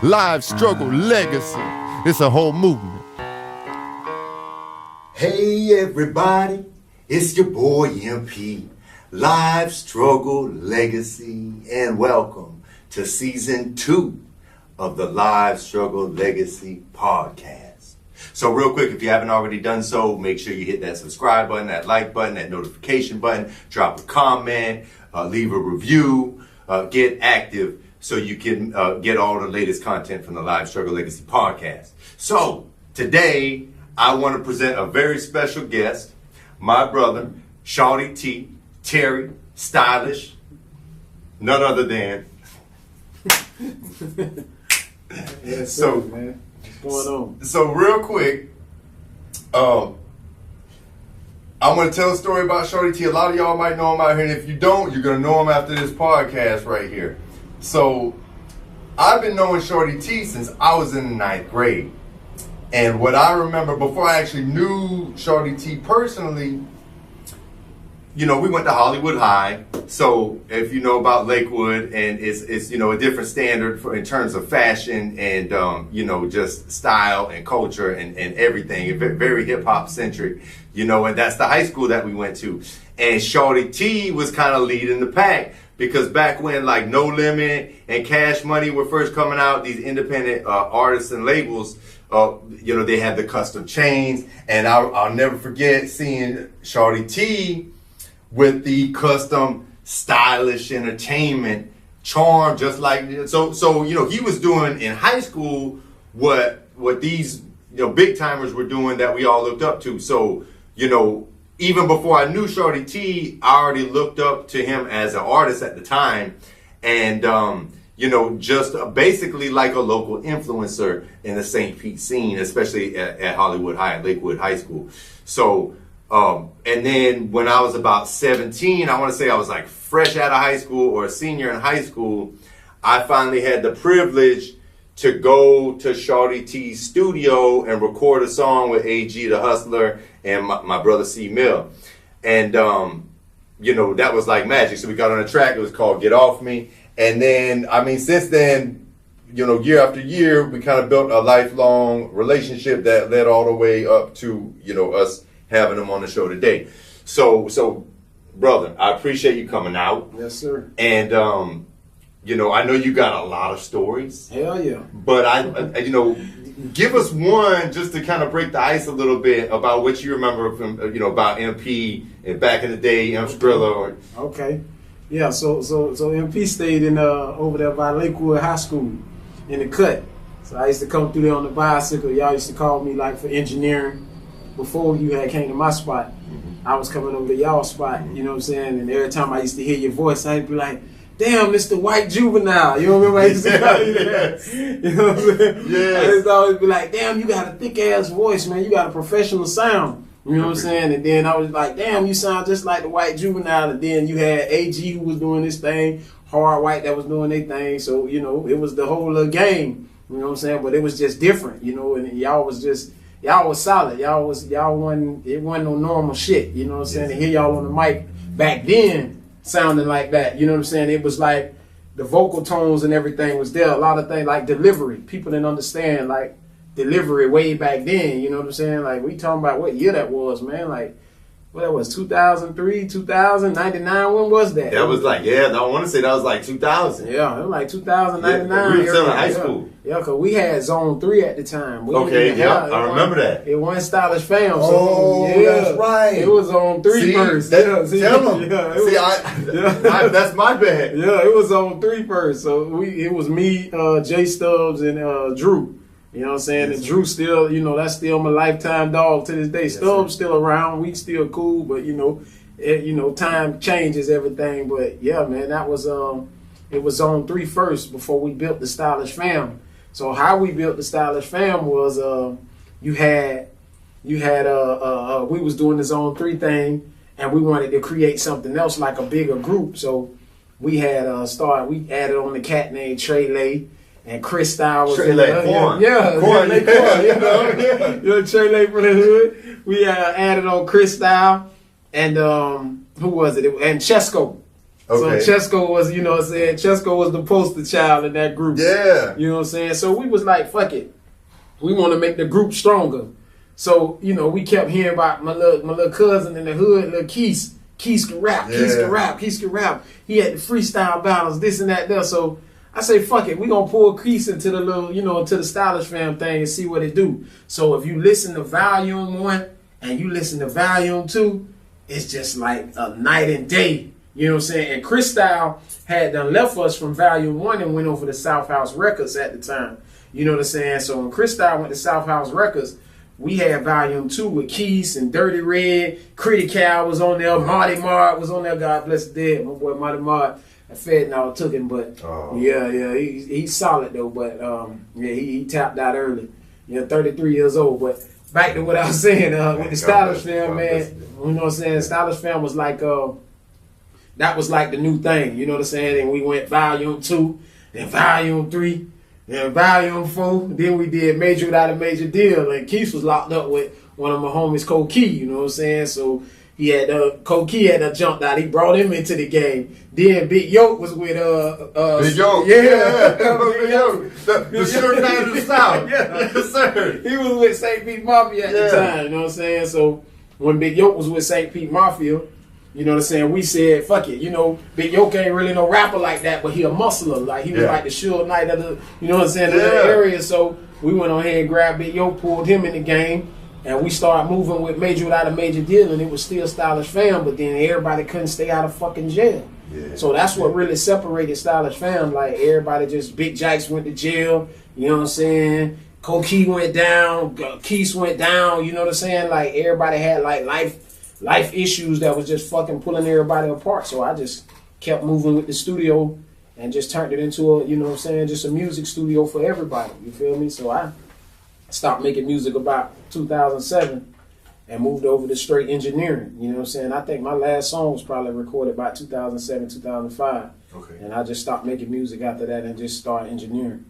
Live struggle legacy. It's a whole movement. Hey everybody, it's your boy MP, Live Struggle Legacy, and welcome to season 2 of the Live Struggle Legacy podcast. So real quick, if you haven't already done so, make sure you hit that subscribe button, that like button, that notification button, drop a comment, leave a review, get active so you can get all the latest content from the Live Struggle Legacy podcast. So today, I want to present a very special guest, my brother, Shawty T, Terry, stylish, none other than. Yes, so, man. What's going on? So real quick, I'm going to tell a story about Shawty T. A lot of y'all might know him out here, and if you don't, you're going to know him after this podcast right here. So I've been knowing Shawty T since I was in the 9th grade. And what I remember before I actually knew Shawty T personally, you know, we went to Hollywood High. So if you know about Lakewood, and it's you know, a different standard in terms of fashion and you know, just style and culture and everything, very hip hop centric, you know, and that's the high school that we went to. And Shawty T was kind of leading the pack, because back when like No Limit and Cash Money were first coming out, these independent artists and labels, you know, they had the custom chains, and I'll never forget seeing Shawty T with the custom stylish entertainment charm, just like so you know, he was doing in high school what these, you know, big timers were doing that we all looked up to. So, you know, even before I knew Shawty T, I already looked up to him as an artist at the time, and you know, just basically like a local influencer in the St. Pete scene, especially at Hollywood High, at Lakewood High School. So, and then when I was about 17, I want to say I was like fresh out of high school or a senior in high school, I finally had the privilege to go to Shawty T's studio and record a song with AG the Hustler and my brother C Mill. And, you know, that was like magic. So we got on a track, it was called Get Off Me. And then, I mean, since then, you know, year after year, we kind of built a lifelong relationship that led all the way up to, you know, us having him on the show today. So, brother, I appreciate you coming out. Yes, sir. And, you know, I know you got a lot of stories. Hell yeah. But I you know, give us one just to kind of break the ice a little bit about what you remember from, you know, about MP and back in the day, M. Skrilla. Okay. Yeah, so MP stayed in over there by Lakewood High School in the cut. So I used to come through there on the bicycle. Y'all used to call me like for engineering. Before you had came to my spot, I was coming over to y'all spot, you know what I'm saying? And every time I used to hear your voice, I'd be like, damn, Mr. White Juvenile. You know what I mean? I used to call you that. You know what I'm saying? Yes. I used to always be like, damn, you got a thick ass voice, man. You got a professional sound. You know what I'm saying? And then I was like, damn, you sound just like the White Juvenile. And then you had AG who was doing this thing, Hard White that was doing their thing. So, you know, it was the whole little game. You know what I'm saying? But it was just different, you know, and y'all was solid. It wasn't no normal shit. You know what I'm saying? To hear y'all on the mic back then sounding like that, you know what I'm saying? It was like the vocal tones and everything was there. A lot of things like delivery. People didn't understand like delivery way back then, you know what I'm saying? Like we talking about what year that was, man. Like what that was, 2003, 2000, 99, when was that? That was like, yeah, I want to say that was like 2000. Yeah, it was like 2099. Yeah, we were still in high school. Yeah, because we had Zone 3 at the time. Okay, yeah, I remember that. It wasn't Stylish Fam. So, oh, yeah, that's right. It was on 3 first. Tell them. Yeah, that's my bad. Yeah, it was on 3 first. So it was me, Jay Stubbs, and Drew. You know what I'm saying? And Drew still, you know, that's still my lifetime dog to this day. Yes, Stubbs still around. We still cool, but you know, time changes everything. But yeah, man, that was it was on 3 first before we built the Stylish Fam. So how we built the Stylish Fam was we was doing the Zone 3 thing, and we wanted to create something else like a bigger group. So we had we added on the cat named Trey Lay. And Chris Style was Trey Lay, Corn. Yeah, Corn, you know, Trey Lay from the hood. We added on Chris Style and who was it? And Chesco. Okay. So Chesco was, you know what I'm saying, Chesco was the poster child in that group. Yeah. You know what I'm saying? So we was like, fuck it. We want to make the group stronger. So, you know, we kept hearing about my little cousin in the hood, little Keith. Keith can rap, Keith can rap, Keith can rap. He had the freestyle battles, this and that there. So I say, fuck it, we gonna pull Keith into the little, you know, into the Stylish Fam thing and see what it do. So if you listen to Volume 1 and you listen to Volume 2, it's just like a night and day. You know what I'm saying? And Chris Style had done left us from Volume 1 and went over to South House Records at the time. You know what I'm saying? So when Chris Style went to South House Records, we had Volume 2 with Keys and Dirty Red. Critical was on there. Marty Mart was on there. God bless the dead. My boy Marty Mart. I fed and all took him, but yeah, he's solid though. But yeah, he tapped out early. 33 years old. But back to what I was saying with the Stylish Fam, man. You know what I'm saying? Stylish Fam was like that was like the new thing. You know what I'm saying? And we went Volume 2, then Volume 3. Then Volume 4, then we did Major Without a Major Deal, and Keith was locked up with one of my homies, Cole Key, you know what I'm saying? So he had Cole Key had jumped out. He brought him into the game. Then Big Yoke was with Big Yoke, yeah. Big Yoke, the sugar man of the South. Yeah. Yes, sir. He was with St. Pete Mafia at the time, you know what I'm saying? So when Big Yoke was with St. Pete Mafia, you know what I'm saying? We said, fuck it. You know, Big Yoke ain't really no rapper like that, but he a muscler. Like, he was like the Suge Knight of the, you know what I'm saying, of the area. So we went on ahead and grabbed Big Yoke, pulled him in the game, and we started moving with Major Without a Major Deal, and it was still Stylish Fam, but then everybody couldn't stay out of fucking jail. Yeah. So that's what really separated Stylish Fam. Like, everybody just, Big Jacks went to jail, you know what I'm saying? Cokie went down, Keith went down, you know what I'm saying? Like, everybody had, like, life issues that was just fucking pulling everybody apart. So I just kept moving with the studio and just turned it into a, you know what I'm saying, just a music studio for everybody. You feel me? So I stopped making music about 2007 and moved over to straight engineering. You know what I'm saying? I think my last song was probably recorded by 2007, 2005. Okay. And I just stopped making music after that and just started engineering.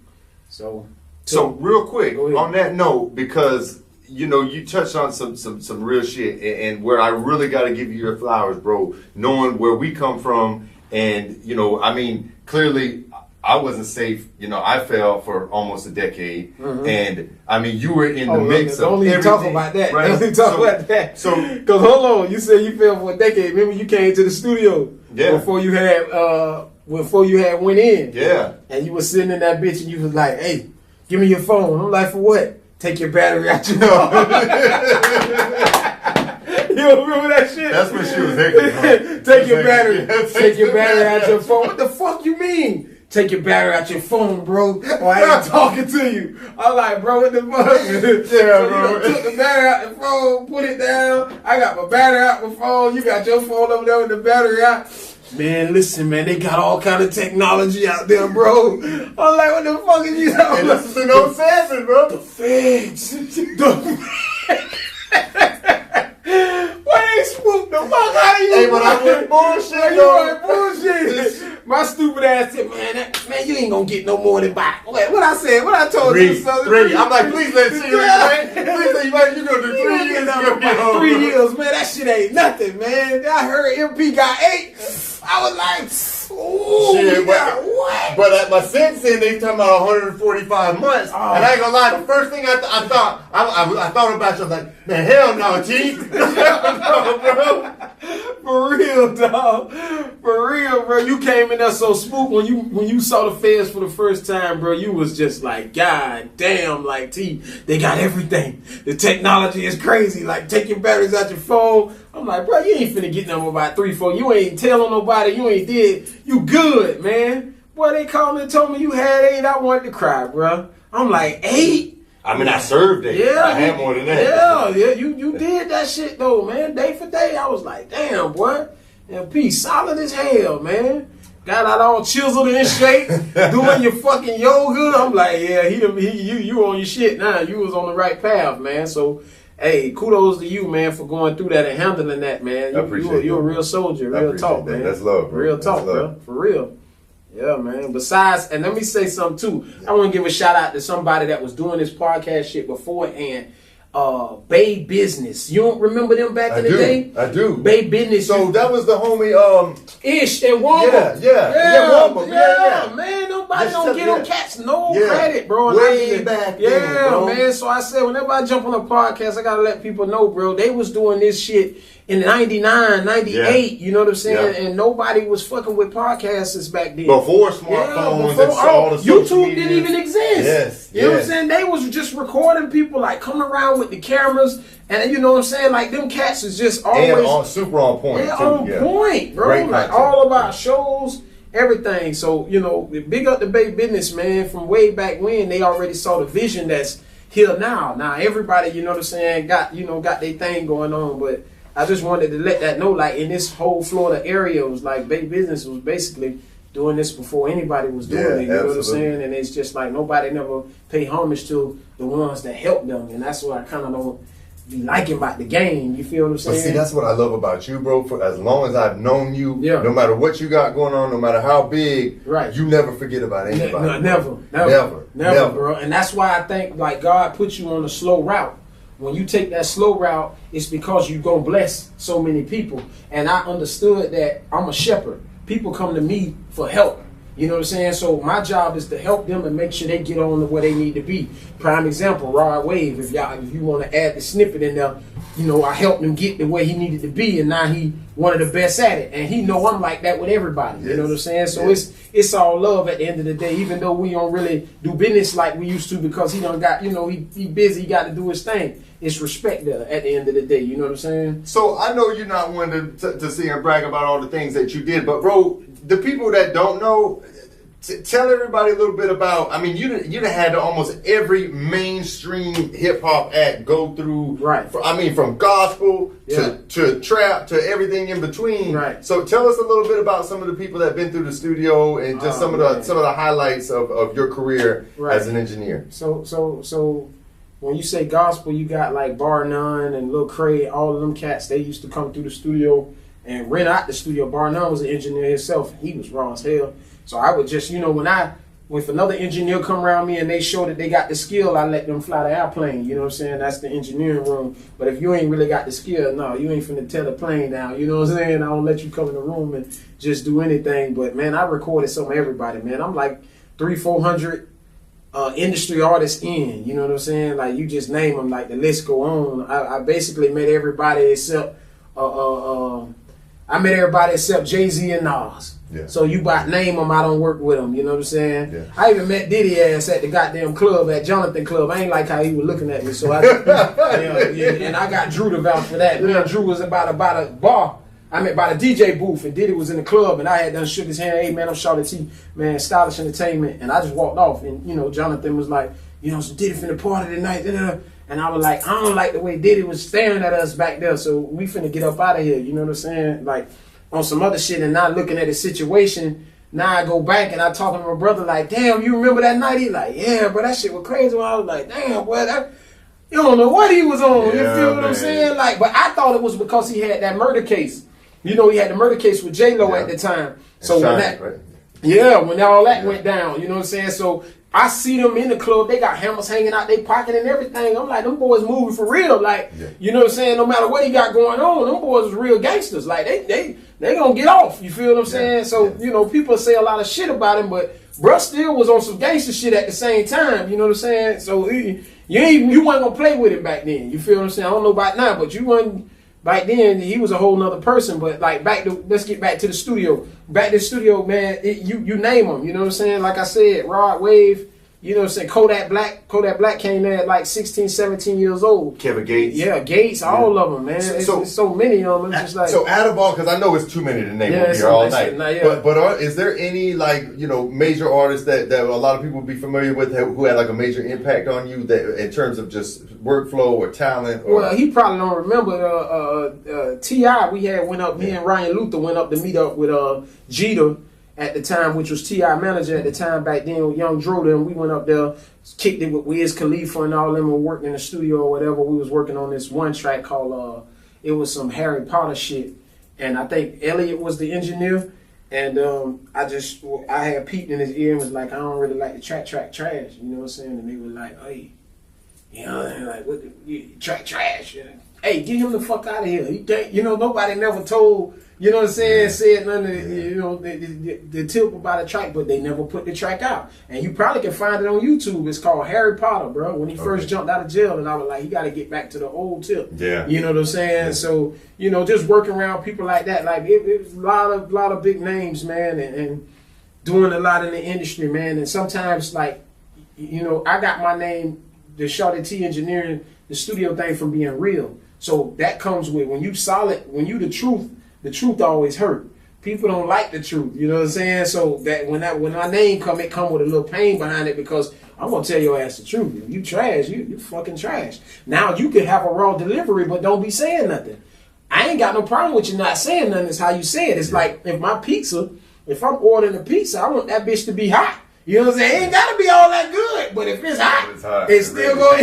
So real quick, on that note, because you know, you touched on some real shit, and where I really got to give you your flowers, bro, knowing where we come from, and, you know, I mean, clearly, I wasn't safe. You know, I fell for almost a decade, and, I mean, you were in the mix of everything. Don't even talk about that. Right? Don't even talk about that. So, because, hold on, you said you fell for a decade. Remember, you came to the studio before you had went in. Yeah. And you were sitting in that bitch, and you was like, hey, give me your phone. I'm like, for what? Take your battery out your phone. You don't remember that shit? That's when she was hectic. Take your battery out your phone. What the fuck you mean? Take your battery out your phone, bro. Or I ain't talking to you. I'm like, bro, what the fuck? Yeah, bro. You took the battery out the phone, put it down. I got my battery out my phone. You got your phone over there with the battery out. Man, listen, man, they got all kind of technology out there, bro. I'm like, what the fuck is you talking about? This is no sense, bro. The feds. Why they spook the fuck out of you? Hey, but I went bullshit, you went bullshit. My stupid ass said, man, you ain't gonna get no more than back. What I said? What I told you? Three. I'm like, please let's see you, man. Please let you gonna do 3 years. 3 years, man. That shit ain't nothing, man. I heard MP got 8. I was like, ooh, shit, what? But at my sentencing, they talking about 145 months. Oh. And I ain't gonna lie, the first thing I thought about you, I was like, man, hell no, T. No, bro. For real, dog. For real, bro. You came in there so spooked when you saw the feds for the first time, bro. You was just like, God damn, like T, they got everything. The technology is crazy. Like, take your batteries out your phone. I'm like, bro, you ain't finna get number about 3, 4. You ain't telling nobody. You ain't did. You good, man. Boy, they called me and told me you had 8. I wanted to cry, bro. I'm like, 8? I mean, I served 8. Yeah, I had more than that. Yeah. You did that shit though, man. Day for day, I was like, damn, boy. And P, solid as hell, man. Got out all chiseled and shape, doing your fucking yoga. I'm like, yeah, you on your shit now. You was on the right path, man. So. Hey, kudos to you, man, for going through that and handling that, man. You're a real soldier, real talk, man. That's love, bro. Real talk, bro. For real. Yeah, man. Besides, and let me say something, too. I want to give a shout-out to somebody that was doing this podcast shit beforehand. Bay Business. You don't remember them back in the day? I do. Bay Business. So that was the homie. Ish and Womble. Yeah. Man, nobody don't get them cats no Yeah. credit, bro. Way back then, bro. Man. So I said, whenever I jump on a podcast, I gotta let people know, bro. They was doing this shit in 99, 98, you know what I'm saying? Yeah. And nobody was fucking with podcasters back then. Before smartphones and all the social YouTube media. didn't even exist. Yes. You know what I'm saying? They was just recording people, like, coming around with the cameras. And you know what I'm saying? Like, them cats is just always... super on point, yeah, too. on point, bro. Great like, content. all about shows, everything. So, you know, big up the Bay Business, man. From way back when, they already saw the vision that's here now. Now, everybody, you know what I'm saying, got their thing going on. But I just wanted to let that know, like, in this whole Florida area, it was like Bay Business was basically doing this before anybody was doing it. You know what I'm saying? And it's just like nobody never pay homage to the ones that helped them. And that's what I kind of don't be liking about the game. You feel what I'm saying? But see, that's what I love about you, bro. For as long as I've known you, no matter what you got going on, no matter how big, you never forget about anybody. Never, bro. And that's why I think, like, God put you on a slow route. When you take that slow route, it's because you're going to bless so many people. And I understood that I'm a shepherd. People come to me for help. You know what I'm saying? So my job is to help them and make sure they get on to where they need to be. Prime example, Rod Wave. If you want to add the snippet in there, you know, I helped him get to where he needed to be, and now he one of the best at it. And he know I'm like that with everybody. You know what I'm saying? So it's all love at the end of the day, even though we don't really do business like we used to, because he done got, you know, he busy, he got to do his thing. It's respect there at the end of the day. You know what I'm saying? So I know you're not one to see and brag about all the things that you did, but bro, the people that don't know, tell everybody a little bit about. I mean, you done had to almost every mainstream hip hop act go through. Right. From gospel to trap to everything in between. Right. So tell us a little bit about some of the people that've been through the studio and just some of the highlights of your career as an engineer. So when you say gospel, you got like Bar None and Lil Craig, all of them cats. They used to come through the studio and rent out the studio. Bar None was an engineer himself. He was raw as hell. So I would just, you know, if another engineer come around me and they show that they got the skill, I let them fly the airplane. You know what I'm saying? That's the engineering room. But if you ain't really got the skill, no, you ain't finna tear the plane down. You know what I'm saying? I don't let you come in the room and just do anything. But man, I recorded some of everybody, man. I'm like 300-400 industry artists in. You know what I'm saying? Like, you just name them, like the list go on. I basically met everybody except Jay-Z and Nas. Yeah. So you about name them, I don't work with them. You know what I'm saying? Yeah. I even met Diddy ass at the goddamn club, at Jonathan Club. I ain't like how he was looking at me. So and I got Drew to vouch for that. Me and Drew was about a bar. I mean, by the DJ booth, and Diddy was in the club, and I had done shook his hand. Hey man, I'm Shawt T, man, Stylish Entertainment, and I just walked off. And you know, Jonathan was like, you know, so Diddy finna party tonight, and I was like, I don't like the way Diddy was staring at us back there, so we finna get up out of here. You know what I'm saying? Like, on some other shit, and not looking at the situation. Now I go back and I talking to my brother like, damn, you remember that night? He like, yeah, but that shit was crazy. I was like, damn, boy, you don't know what he was on. You feel what I'm saying? Like, but I thought it was because he had that murder case. You know, he had the murder case with J-Lo at the time. So when all that went down, you know what I'm saying? So I see them in the club. They got hammers hanging out their pocket and everything. I'm like, them boys moving for real. Like, you know what I'm saying? No matter what he got going on, them boys was real gangsters. Like, they gonna get off. You feel what I'm saying? So, you know, people say a lot of shit about him, but bruh still was on some gangster shit at the same time. You know what I'm saying? So you wasn't gonna play with him back then. You feel what I'm saying? I don't know about now, but you wasn't. Back then, he was a whole nother person. But like, let's get back to the studio. Back to the studio, man. You name them. You know what I'm saying? Like I said, Rod Wave. You know what I'm saying? Kodak Black came there at like 16, 17 years old. Kevin Gates. Yeah, Gates, all of them, man. It's so many of them. It's just like, so out of all, because I know it's too many to name here all night. But is there any, like, you know, major artists that a lot of people would be familiar with who had like a major impact on you that in terms of just workflow or talent? Or? Well, he probably don't remember T.I. We had went up, me and Ryan Luther went up to meet up with Jeter at the time, which was T.I. manager at the time back then with Young Droda, and we went up there, kicked it with Wiz Khalifa and all them, were working in the studio or whatever. We was working on this one track called, it was some Harry Potter shit, and I think Elliot was the engineer, and I had peeped in his ear and was like, I don't really like the track trash, you know what I'm saying? And they were like, hey, You know, and like, what trash. Hey, get him the fuck out of here. He can't, nobody never told, you know what I'm saying, said none of the tip about the track, but they never put the track out. And you probably can find it on YouTube. It's called Harry Potter, bro. When he first jumped out of jail, and I was like, he got to get back to the old tip. Yeah. You know what I'm saying? Yeah. So, just working around people like that, like it was a lot of big names, man, and doing a lot in the industry, man. And sometimes, like, I got my name, the Shawt T Engineering, the studio thing, from being real. So that comes with, when you solid, when you the truth always hurt. People don't like the truth, you know what I'm saying? So that when my name come, it come with a little pain behind it, because I'm gonna tell your ass the truth. If you trash, you fucking trash. Now you can have a raw delivery, but don't be saying nothing. I ain't got no problem with you not saying nothing. It's how you say it. It's like if I'm ordering a pizza, I want that bitch to be hot. You know what I'm saying? It ain't gotta be all that good, but if it's hot, it's still going.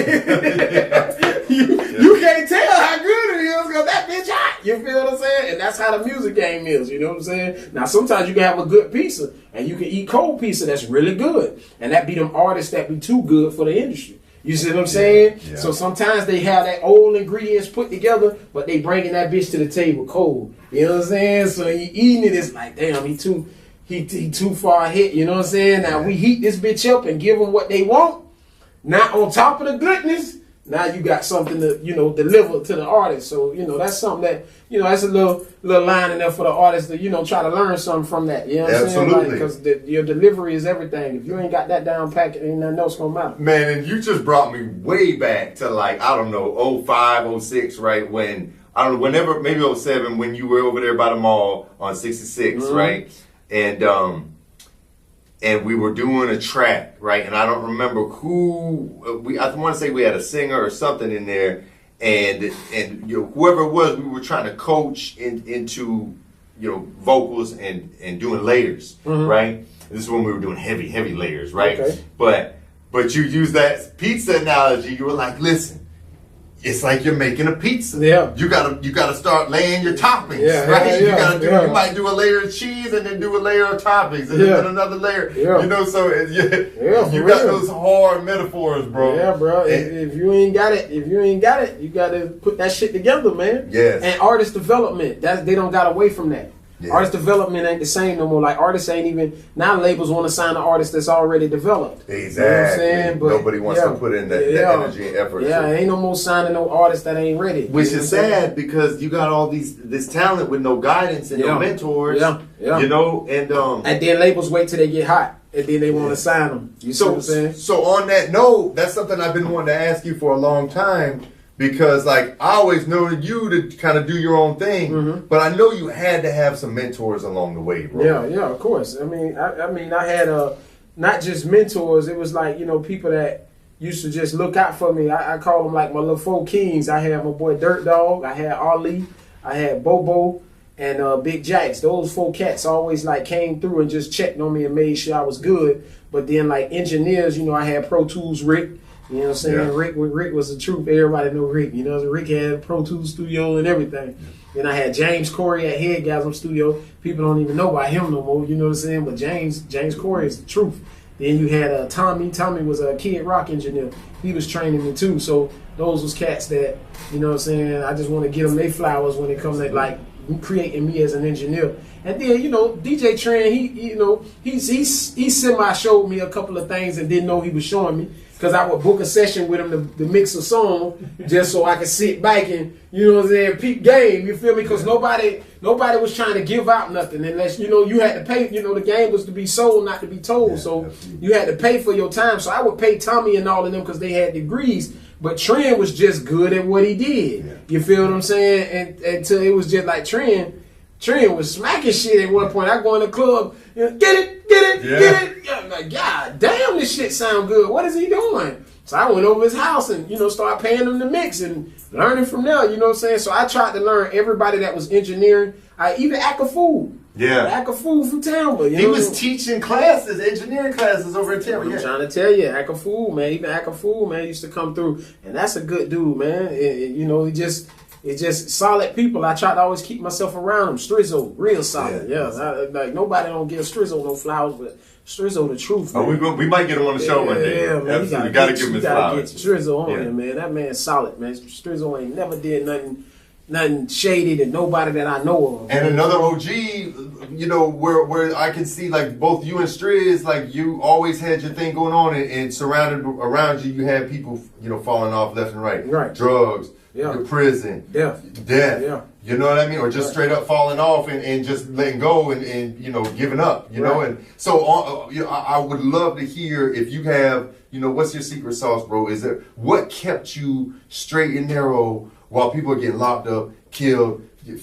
You can't tell how good it is because that bitch hot. You feel what I'm saying? And that's how the music game is. You know what I'm saying? Now sometimes you can have a good pizza and you can eat cold pizza that's really good, and that be them artists that be too good for the industry. You see what I'm saying? Yeah. So sometimes they have that old ingredients put together, but they bringing that bitch to the table cold. You know what I'm saying? So you eating it, it's like, damn, he too far hit, you know what I'm saying? Now we heat this bitch up and give them what they want. Now on top of the goodness, now you got something to, deliver to the artist. So, that's something that, that's a little line in there for the artist to, try to learn something from that. You know what I'm saying? Like, because your delivery is everything. If you ain't got that down pat, ain't nothing else gonna matter. Man, and you just brought me way back to, like, I don't know, 05, 06, right? When, I don't know, whenever, maybe 07, when you were over there by the mall on 66, right? And we were doing a track, right? And I don't remember who I want to say we had a singer or something in there, and whoever it was, we were trying to coach into vocals and doing layers, right? This is when we were doing heavy layers, right? Okay. But you use that pizza analogy. You were like, listen. It's like you're making a pizza. Yeah. You gotta start laying your toppings, right? You might do a layer of cheese and then do a layer of toppings and then another layer. Yeah. So you got those hard metaphors, bro. Yeah, bro. If you ain't got it, you gotta put that shit together, man. Yes. And artist development, they don't got away from that. Yeah. Artist development ain't the same no more. Like artists ain't even, now labels want to sign an artist that's already developed. Exactly. You know what I'm saying? But nobody wants to put in that energy and effort. Yeah, ain't no more signing no artist that ain't ready. Which is sad because you got all this talent with no guidance and no mentors. Yeah. And then labels wait till they get hot and then they want to sign them. You see what I'm saying? So on that note, that's something I've been wanting to ask you for a long time. Because, like, I always know you to kind of do your own thing, but I know you had to have some mentors along the way, bro. Yeah, of course. I mean, I had not just mentors. It was like, people that used to just look out for me. I call them like my little four kings. I had my boy Dirt Dog. I had Ali. I had Bobo and Big Jacks. Those four cats always like came through and just checked on me and made sure I was good. But then like engineers, I had Pro Tools Rick. You know what I'm saying? Yeah. Rick was the truth. Everybody know Rick. Rick had a Pro Tools studio and everything. Then I had James Corey at Headgasm Studio. People don't even know about him no more. You know what I'm saying? But James Corey is the truth. Then you had Tommy. Tommy was a Kid Rock engineer. He was training me too. So those was cats that, you know what I'm saying, I just want to give them their flowers when it comes to like creating me as an engineer. And then, DJ Trend, he semi showed me a couple of things and didn't know he was showing me. Because I would book a session with him to mix a song just so I could sit back and, peep game. You feel me? Because nobody was trying to give out nothing unless, you had to pay. The game was to be sold, not to be told. Yeah, so you had to pay for your time. So I would pay Tommy and all of them because they had degrees. But Trend was just good at what he did. Yeah. You feel what I'm saying? And until it was just like Trend was smacking shit at one point. I go in the club, get it. I'm like, God damn, this shit sound good. What is he doing? So I went over his house and, started paying him to mix and learning from there, you know what I'm saying? So I tried to learn everybody that was engineering. Even Akafood. Yeah. Akafood from Tampa. He was teaching classes, engineering classes over in Tampa. I'm trying to tell you, Akafood, man. Even Akafood, man, used to come through. And that's a good dude, man. He just... it's just solid people. I try to always keep myself around them. Strizzo, real solid. Yeah. Like nobody don't give Strizzo no flowers, but Strizzo the truth. Man. We might get him on the show one day. Yeah, man. Absolutely. You gotta give him his flowers. Get Strizzo on here, man. That man's solid, man. Strizzo ain't never did nothing shady to nobody that I know of. And another OG, you know, where I can see like both you and Striz, like you always had your thing going on, and surrounded around you, you had people, you know, falling off left and right. Right. Drugs, Yeah. prison, Death. Yeah. You know what I mean? Or just straight up falling off and just letting go and you know, giving up, you know? And so you know, I would love to hear if you have, you know, what's your secret sauce, bro? Is it what kept you straight and narrow while people are getting locked up, killed, you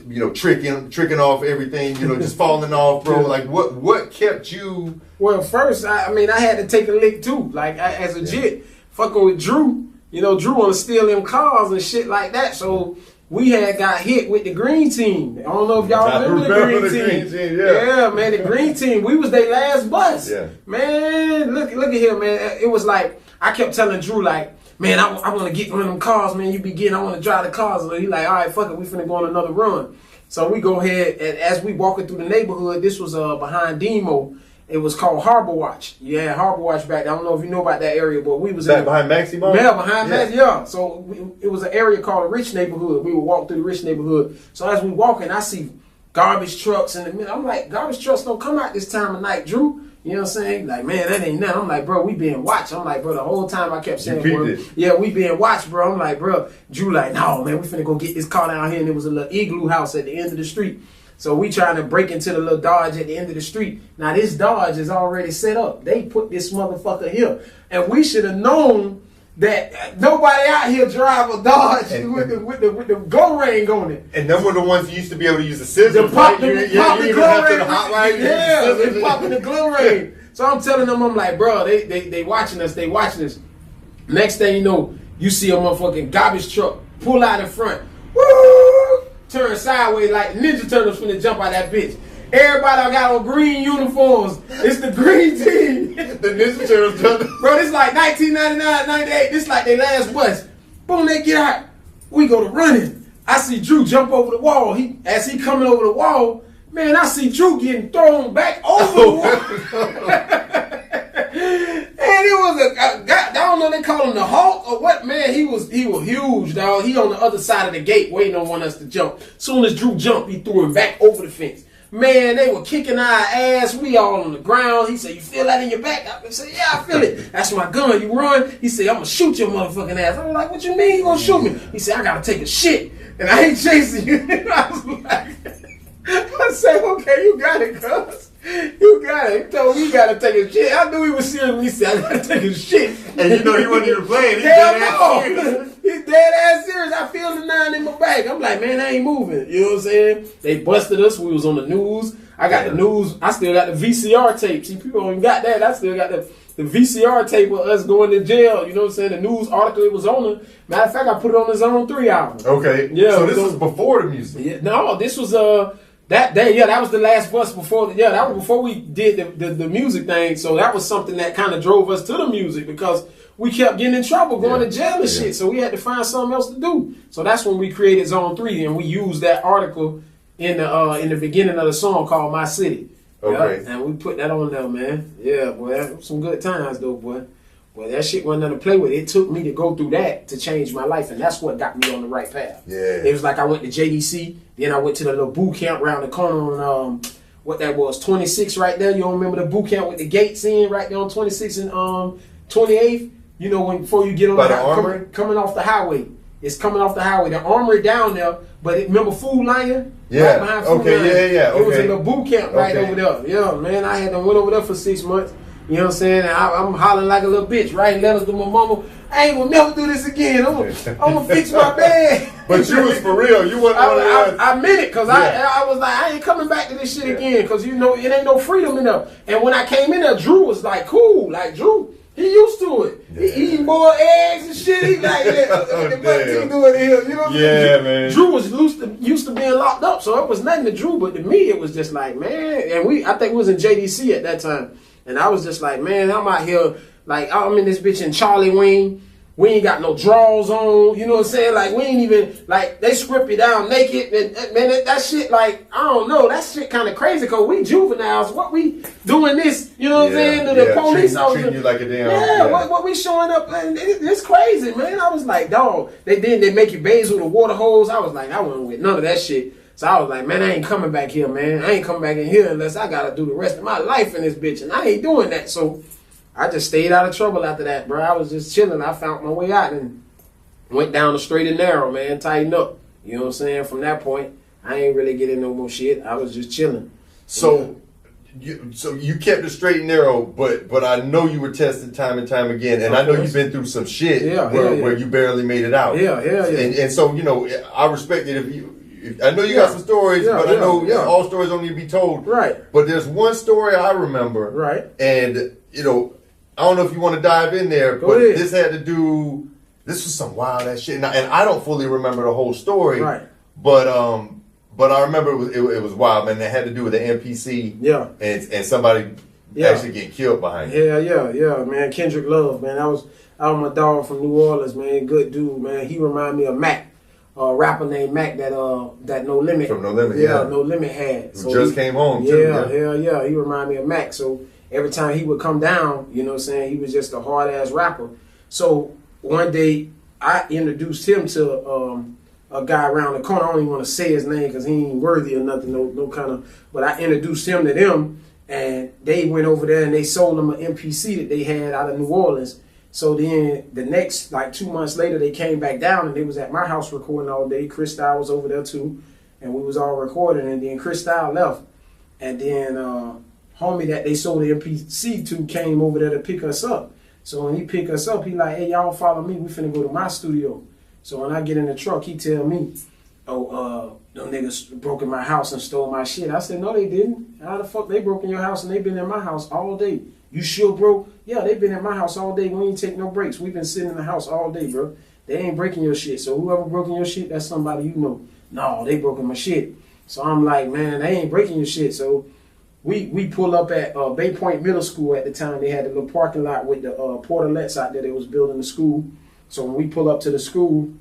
know, tricking off everything, you know, just falling off, bro? Like what kept you? Well, first, I mean, I had to take a lick too. Like as a jit, fucking with Drew. You know, Drew want to steal them cars and shit like that. So we had got hit with the green team. I don't know if y'all remember the green team. Yeah, man, the green team. We was their last bus. Yeah. Man, look at here, man. It was like I kept telling Drew like, man, I want to get one of them cars, man. You begin, I want to drive the cars. And he like, all right, fuck it, we finna go on another run. So we go ahead, and as we walking through the neighborhood, this was behind Demo. It was called Harbor Watch. Yeah, Harbor Watch back there. I don't know if you know about that area, but we was behind Maximo? Yeah, behind Maximo. Yeah. So it was an area called a rich neighborhood. We would walk through the rich neighborhood. So as we walking, I see garbage trucks in the middle. I'm like, garbage trucks don't come out this time of night, Drew. You know what I'm saying? Like, man, that ain't nothing. I'm like, bro, we being watched. I'm like, bro, the whole time I kept saying, bro, yeah, we being watched, bro. I'm like, bro, Drew like, no, man, we finna go get this car down here. And it was a little igloo house at the end of the street. So we trying to break into the little Dodge at the end of the street. Now this Dodge is already set up. They put this motherfucker here. And we should have known that nobody out here drive a Dodge with the glow ring on it. And them were the ones you used to be able to use the scissors. Pop the glow ring. Yeah, they popping the glow ring. So I'm telling them, I'm like, bro, they watching us. They watching us. Next thing you know, you see a motherfucking garbage truck pull out in front. Woo! Turn sideways like Ninja Turtles finna jump out that bitch. Everybody got on green uniforms. It's the green team. The Ninja Turtles jumping. Bro, this like 1999, 98. This like their last bus. Boom, they get out. We go to running. I see Drew jump over the wall. As he coming over the wall, man, I see Drew getting thrown back over the wall. And it was I don't know, they call him the Hulk or what, man. He was huge, dog. He on the other side of the gate waiting on us to jump. Soon as Drew jumped, he threw him back over the fence. Man, they were kicking our ass. We all on the ground. He said, you feel that in your back? I said, yeah, I feel it. That's my gun. You run. He said, I'm going to shoot your motherfucking ass. I was like, what you mean you going to shoot me? He said, I got to take a shit. And I ain't chasing you. I was like, I said, okay, you got it, cuz. You got it. He told me you got to take a shit. I knew he was serious when he said, I got to take a shit. And you know he wasn't even playing. Hell no. He's dead ass serious. I feel the 9 in my back. I'm like, man, I ain't moving. You know what I'm saying? They busted us. We was on the news. I got the news. I still got the VCR tape. See, people don't even got that. I still got the VCR tape of us going to jail. You know what I'm saying? The news article, it was on the. Matter of fact, I put it on the Zone 3 album. Okay. Yeah. So this was before the music. Yeah, no, this was that day. Yeah, that was the last bus before. That was before we did the music thing. So that was something that kind of drove us to the music because we kept getting in trouble going to jail and shit. So we had to find something else to do. So that's when we created Zone 3 and we used that article in the beginning of the song called My City. Okay. Yeah, and we put that on there, man. Yeah, boy, that was some good times though, boy. Boy, that shit wasn't nothing to play with. It took me to go through that to change my life, and that's what got me on the right path. Yeah. It was like I went to JDC, then I went to the little boot camp around the corner on what that was, 26 right there. You don't remember the boot camp with the gates in right there on 26 and 28th? You know, when before you get on the Armory? Coming off the highway. It's coming off the highway. The Armory down there, but remember Food Lion? Yeah. Right behind Food Lion. Yeah. It was a little boot camp right over there. Yeah, man, I had went over there for 6 months. You know what I'm saying? And I'm hollering like a little bitch, writing letters to my mama. I ain't gonna never do this again. I'm gonna fix my bed. But you was for real. You wasn't one of the I meant it because I was like, I ain't coming back to this shit again because, you know, it ain't no freedom in there. And when I came in there, Drew was like, cool. Like, Drew, he used to it. He eating boiled eggs and shit. He like, what he doing here? You know what I'm saying? Man. Drew was used to being locked up, so it was nothing to Drew, but to me, it was just like, man. And I think we was in JDC at that time. And I was just like, man, I'm out here, like, I'm in this bitch in Charlie Wing. We ain't got no drawers on, you know what I'm saying? Like, we ain't even, like, they strip you down naked. And, man, that shit, like, I don't know. That shit kind of crazy because we juveniles. What we doing this, you know what I'm saying? To the police officer. Treating you like a damn. Yeah, what we showing up, and it's crazy, man. I was like, dog, they make you bathe with a water hose. I was like, I wasn't with none of that shit. So I was like, man, I ain't coming back here, man. I ain't coming back in here unless I got to do the rest of my life in this bitch. And I ain't doing that. So I just stayed out of trouble after that, bro. I was just chilling. I found my way out and went down the straight and narrow, man. Tighten up. You know what I'm saying? From that point, I ain't really getting no more shit. I was just chilling. So, you kept it straight and narrow, but I know you were tested time and time again, and I know you've been through some shit where you barely made it out. Yeah. And so, you know, I respect it if you. I know you got some stories, but I know all stories don't need to be told. Right. But there's one story I remember. Right. And, you know, I don't know if you want to dive in there, but this had to do. This was some wild ass shit, and I don't fully remember the whole story. Right. But I remember it was wild, man. It had to do with the NPC. Yeah. And somebody actually getting killed behind it. Yeah, man. Kendrick Love, man. I was my dog from New Orleans, man. Good dude, man. He reminded me of Mac, a rapper named Mac that No Limit. From No Limit, No Limit had. Who just came home too. Yeah. He reminded me of Mac. So every time he would come down, you know what I'm saying, he was just a hard ass rapper. So one day I introduced him to a guy around the corner. I don't even want to say his name because he ain't worthy or nothing, no kind of. But I introduced him to them, and they went over there and they sold him an MPC that they had out of New Orleans. So then the next, like 2 months later, they came back down and they was at my house recording all day. Chris Style was over there too, and we was all recording. And then Chris Style left, and then homie that they sold the MPC to came over there to pick us up. So when he pick us up, he like, hey, y'all follow me. We finna go to my studio. So when I get in the truck, he tell me, them niggas broke in my house and stole my shit. I said, no, they didn't. How the fuck they broke in your house and they been in my house all day? You sure, bro? Yeah, they been in my house all day. We ain't take no breaks. We been sitting in the house all day, bro. They ain't breaking your shit. So whoever broke in your shit, that's somebody you know. No, they broke in my shit. So I'm like, man, they ain't breaking your shit. So we pull up at Bay Point Middle School at the time. They had a little parking lot with the portalettes out there. They was building the school. So when we pull up to the school,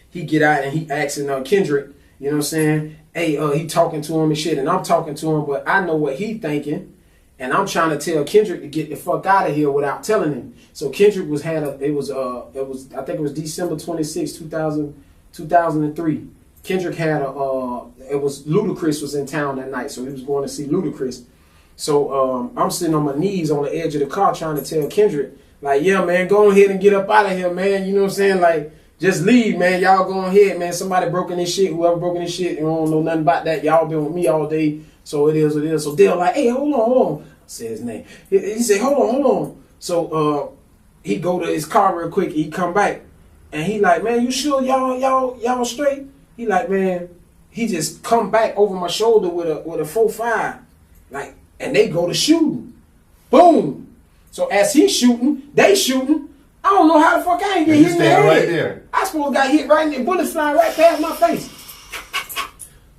he get out and he asking Kendrick, you know what I'm saying? Hey, he talking to him and shit, and I'm talking to him, but I know what he thinking, and I'm trying to tell Kendrick to get the fuck out of here without telling him. So Kendrick was I think it was December 26, 2003. Kendrick had it was Ludacris was in town that night, so he was going to see Ludacris. So I'm sitting on my knees on the edge of the car trying to tell Kendrick, like, yeah, man, go ahead and get up out of here, man. You know what I'm saying? Like, just leave, man. Y'all go ahead, man. Somebody broken this shit. Whoever broken this shit, you don't know nothing about that. Y'all been with me all day, so it is what it is. So they're like, hey, hold on. I said his name. He said, hold on. So he go to his car real quick. He come back, and he like, man, you sure y'all straight? He like, man, he just come back over my shoulder with a 4.5, like, and they go to shooting. Boom. So as he's shooting, they shooting. I don't know how the fuck I ain't get hit in the head. Right there. I supposed to got hit right in the bullets flying right past my face.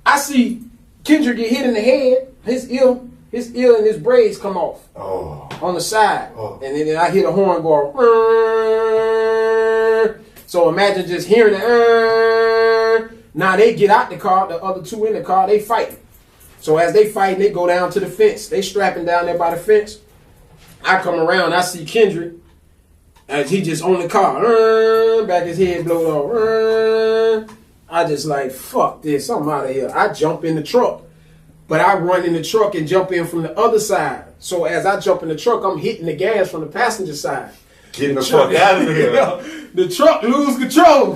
I see Kendrick get hit in the head. His ear and his braids come off on the side, and then I hear the horn go. So imagine just hearing it. Now they get out the car. The other two in the car, they fighting. So as they fighting, they go down to the fence. They strapping down there by the fence. I come around, I see Kendrick as he just on the car, back his head blowed off. I just like, fuck this, I'm out of here. I jump in the truck, but I run in the truck and jump in from the other side. So as I jump in the truck, I'm hitting the gas from the passenger side. Getting the fuck out of here. The truck lose control.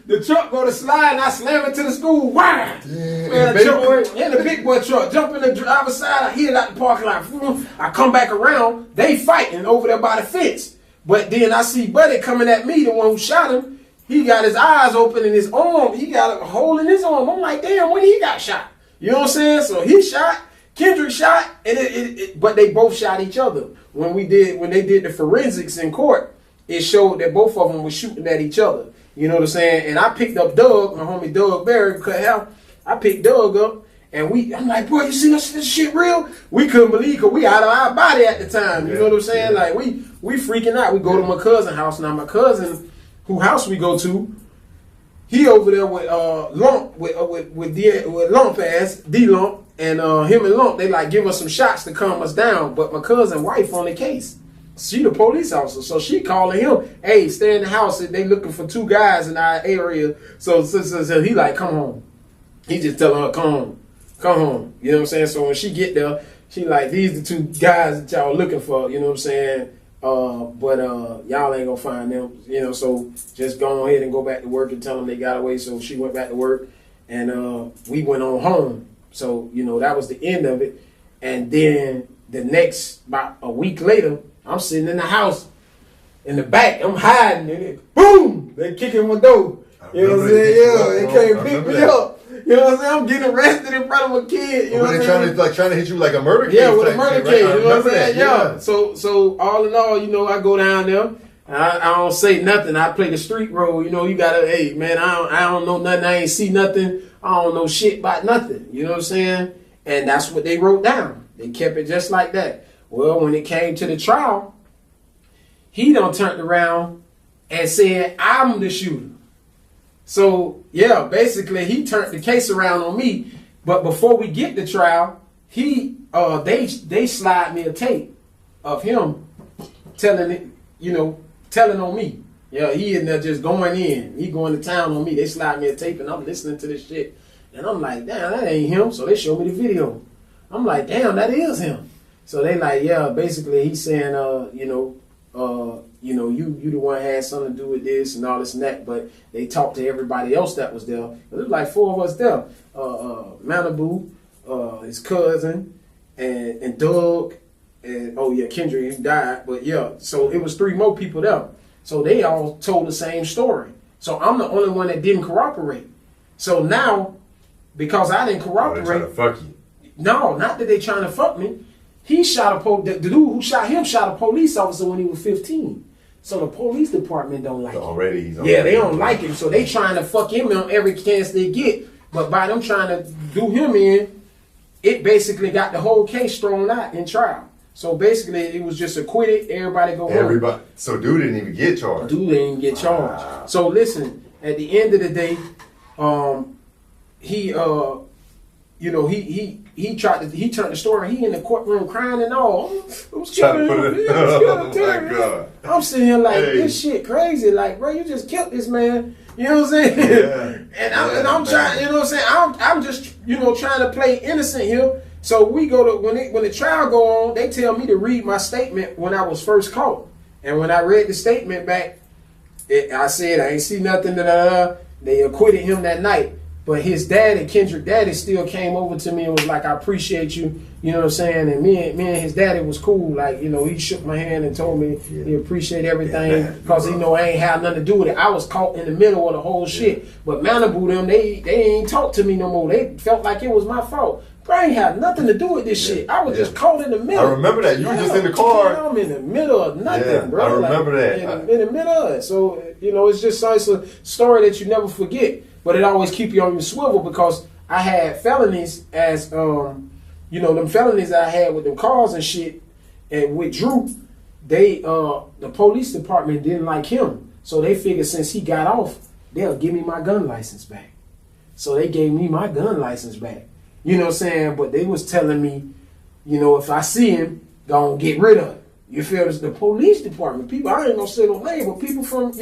The truck go to slide and I slam it to the school. Wow! The big boy truck. Jump in the driver's side. I hit it out the parking lot. I come back around. They fighting over there by the fence. But then I see Buddy coming at me, the one who shot him. He got his eyes open in his arm. He got a hole in his arm. I'm like, damn, when he got shot? You know what I'm saying? So he shot. Kendrick shot, but they both shot each other. When they did the forensics in court, it showed that both of them were shooting at each other. You know what I'm saying? And I picked up Doug, my homie Doug Berry, because hell, I picked Doug up, And I'm like, boy, you see this shit real? We couldn't believe because we out of our body at the time. You know what I'm saying? Like we freaking out. We go to my cousin's house. Now my cousin, whose house we go to, he over there with Lump with Lump ass D Lump, and him and Lump, they like give us some shots to calm us down. But my cousin wife on the case. She the police officer, so she calling him, hey, stay in the house. They looking for 2 guys in our area. So he like, come home. He just telling her, come home. You know what I'm saying? So when she get there, she like, these the 2 guys that y'all looking for. You know what I'm saying? But y'all ain't gonna find them. You know, so just go ahead and go back to work and tell them they got away. So she went back to work, and we went on home. So you know that was the end of it. And then the next about a week later, I'm sitting in the house in the back. I'm hiding, and it, boom, they kicking my door. You know what I'm saying? Yeah, they can't pick me up. You know what I'm saying? I'm getting arrested in front of a kid. You know what I'm saying? Trying to hit you like a murder case. Yeah, with a murder case. Right? You know what I'm saying? Yeah. So all in all, you know, I go down there. I don't say nothing. I play the street role. You know, you gotta, hey man, I don't know nothing. I ain't see nothing. I don't know shit about nothing. You know what I'm saying? And that's what they wrote down. They kept it just like that. Well, when it came to the trial, he done turned around and said, I'm the shooter. So, yeah, basically he turned the case around on me. But before we get to trial, they slide me a tape of him telling on me. Yeah, he in there just going in. He going to town on me. They slide me a tape and I'm listening to this shit. And I'm like, damn, that ain't him. So they show me the video. I'm like, damn, that is him. So they like, yeah, basically he's saying, you the one had something to do with this and all this and that. But they talked to everybody else that was there. There was like 4 of us there. Malibu, his cousin, and Doug, and Kendrick, he died. But yeah, so it was 3 more people there. So they all told the same story. So I'm the only one that didn't corroborate. So now, because I didn't corroborate, they trying to fuck you. No, not that they trying to fuck me. He shot the dude who shot him shot a police officer when he was 15. So the police department don't like him. They don't like him. So they trying to fuck him on every chance they get. But by them trying to do him in, it basically got the whole case thrown out in trial. So basically it was just acquitted. Everybody go home. So dude didn't even get charged. Dude didn't even get charged. Wow. So listen, at the end of the day, he turned the story. He in the courtroom crying and all. I'm sitting here like, this shit crazy. Like, bro, you just killed this man. You know what I'm saying? Yeah. and I'm trying. You know what I'm saying? I'm just trying to play innocent here. So we go to when the trial go on, they tell me to read my statement when I was first caught. And when I read the statement back, I said I ain't see nothing. They acquitted him that night. But his daddy, Kendrick daddy, still came over to me and was like, I appreciate you, you know what I'm saying? And me and his daddy was cool. Like, he shook my hand and told me he appreciate everything because I ain't had nothing to do with it. I was caught in the middle of the whole shit. But Malibu, them, they ain't talk to me no more. They felt like it was my fault. But I ain't had nothing to do with this shit. I was just caught in the middle. I remember that. You were just in the car. I'm in the middle of nothing, bro. I remember that. In the middle of it. So, it's just it's a story that you never forget. But it always keep you on your swivel because I had felonies as, them felonies I had with them cars and shit, and with Drew, the police department didn't like him. So they figured since he got off, they'll give me my gun license back. So they gave me my gun license back. You know what I'm saying? But they was telling me, if I see him, gonna get rid of it. You feel this? The police department, people, I ain't gonna say no name, but people from,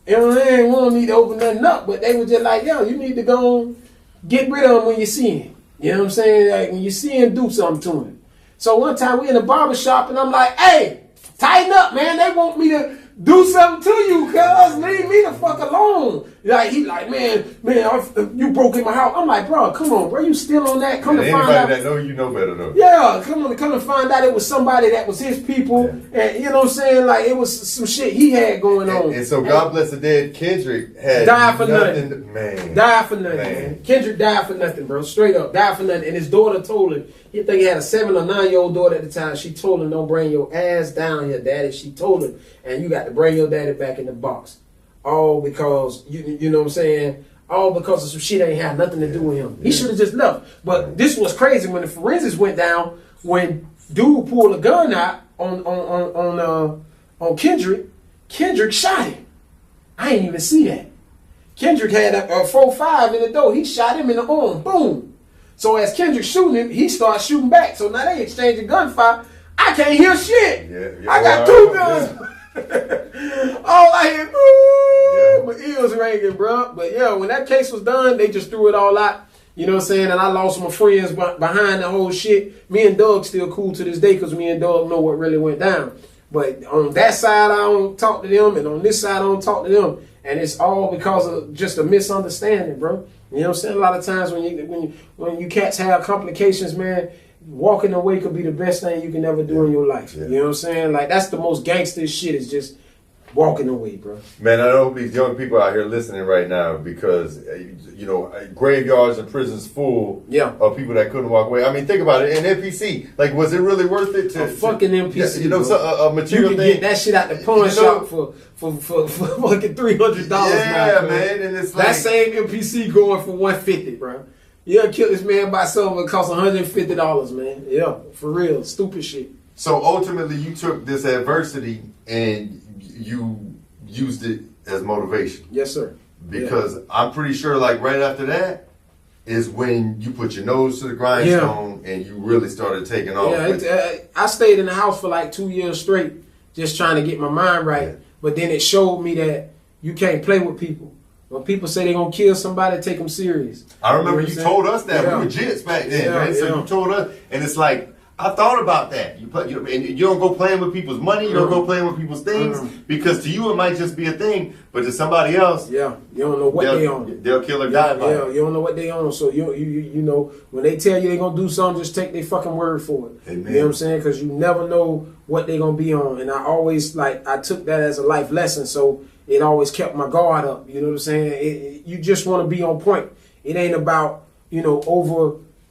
they ain't want me to open nothing up, but they were just like, yo, you need to go get rid of him when you see him. You know what I'm saying? Like, when you see him, do something to him. So one time we in a barber shop, and I'm like, hey, tighten up, man. They want me to do something to you, cuz. Leave me the fuck alone. Like, he like, man, you broke in my house. I'm like, bro, come on, bro. You still on that? Come to find out. Anybody that know you know better, though. Yeah, come to find out it was somebody that was his people. Yeah. And you know what I'm saying? Like, it was some shit he had going on. And so, God bless the dead, Kendrick had died for nothing. Man. Died for nothing, man. Kendrick died for nothing, bro. Straight up. Died for nothing. And his daughter told him, he think he had a 7 or 9-year-old daughter at the time. She told him, don't bring your ass down here, daddy. She told him, and you got to bring your daddy back in the box. All because, you know what I'm saying, all because of some shit that ain't had nothing to do with him. He should have just left. But this was crazy when the forensics went down. When dude pulled a gun out on Kendrick, Kendrick shot him. I ain't even see that. Kendrick had a 4.5 in the door. He shot him in the arm. Boom. So as Kendrick shooting him, he starts shooting back. So now they exchanging gunfire. I can't hear shit. Yeah, I got 2 guns. All I hear, my ears ringing, bro. But yeah, when that case was done, they just threw it all out. You know what I'm saying? And I lost my friends behind the whole shit. Me and Doug still cool to this day because me and Doug know what really went down. But on that side, I don't talk to them, and on this side, I don't talk to them. And it's all because of just a misunderstanding, bro. You know what I'm saying? A lot of times when you cats have complications, man, walking away could be the best thing you can ever do in your life. Yeah. You know what I'm saying? Like, that's the most gangster shit, is just walking away, bro. Man, I know these young people out here listening right now because, graveyards and prisons full of people that couldn't walk away. I mean, think about it. An MPC, like, was it really worth it to... fucking MPC, a material you can thing? Get that shit out the pawn shop for fucking $300 now. Yeah, man. And it's like... That same MPC going for $150, bro. Yeah, kill this man by something that costs $150, man. Yeah, for real. Stupid shit. So ultimately, you took this adversity and you used it as motivation. Yes, sir. Because I'm pretty sure, like, right after that is when you put your nose to the grindstone and you really started taking off. Yeah, I stayed in the house for like 2 years straight, just trying to get my mind right. Yeah. But then it showed me that you can't play with people. When people say they're going to kill somebody, take them serious. I remember you told us that. We were jits back then, right? So you told us, and it's like, I thought about that. And you don't go playing with people's money. You don't go playing with people's things because to you it might just be a thing, but to somebody else, you don't know what they own. They'll kill or die. Yeah, you don't know what they own. So you know when they tell you they're gonna do something, just take their fucking word for it. Amen. You know what I'm saying? Because you never know what they're gonna be on. And I always I took that as a life lesson. So it always kept my guard up. You know what I'm saying? You just want to be on point. It ain't about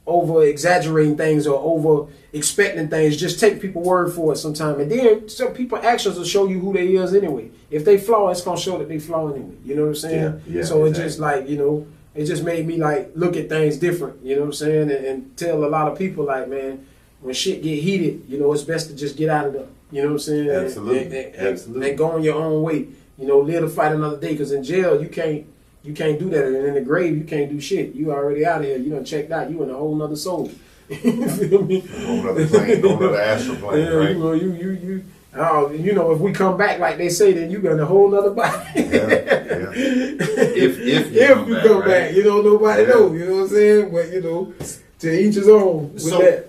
over exaggerating things or over expecting things. Just take people's word for it sometime. And then some people's actions will show you who they is anyway. If they flaw, it's going to show that they flaw anyway. You know what I'm saying? Yeah, so exactly. It just it just made me look at things different. You know what I'm saying? And tell a lot of people man, when shit get heated, it's best to just get out of there. You know what I'm saying? Absolutely. Absolutely. And go on your own way. Live to fight another day. Because in jail, you can't do that. And in the grave, you can't do shit. You already out of here. You done checked out. You in a whole nother soul. You feel me? Whole nother plane, whole nother astral plane, right? If we come back like they say, then you got a whole nother body. If you come back, nobody know. You know what I'm saying? But to each his own. With that.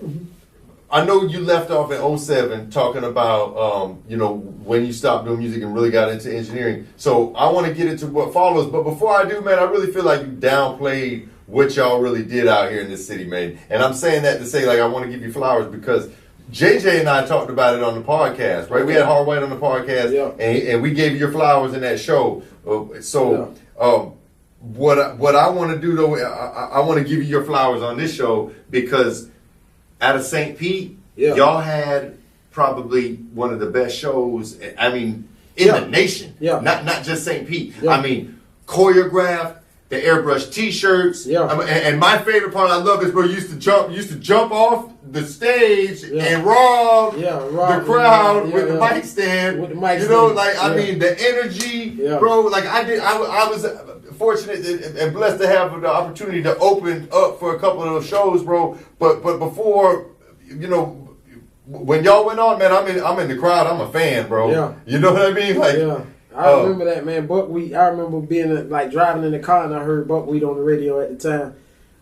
I know you left off in 07 talking about, when you stopped doing music and really got into engineering. So I want to get into what follows. But before I do, man, I really feel like you downplayed what y'all really did out here in this city, man. And I'm saying that to say, I want to give you flowers because JJ and I talked about it on the podcast, right? We had Hard White on the podcast, and we gave you your flowers in that show. What I want to do, though, I want to give you your flowers on this show because out of St. Pete, y'all had probably one of the best shows, in the nation. Yeah. Not just St. Pete. Yeah. Choreographed, the airbrush T-shirts. Yeah. And my favorite part, I love this, bro. You used to jump off the stage and rob the crowd with the mic stand. With the mic stand. The energy, bro. I was fortunate and blessed to have the opportunity to open up for a couple of those shows, bro. But before, when y'all went on, man, I'm in the crowd. I'm a fan, bro. Yeah. You know what I mean? I remember that, man. Buckwheat. I remember being driving in the car and I heard Buckwheat on the radio at the time.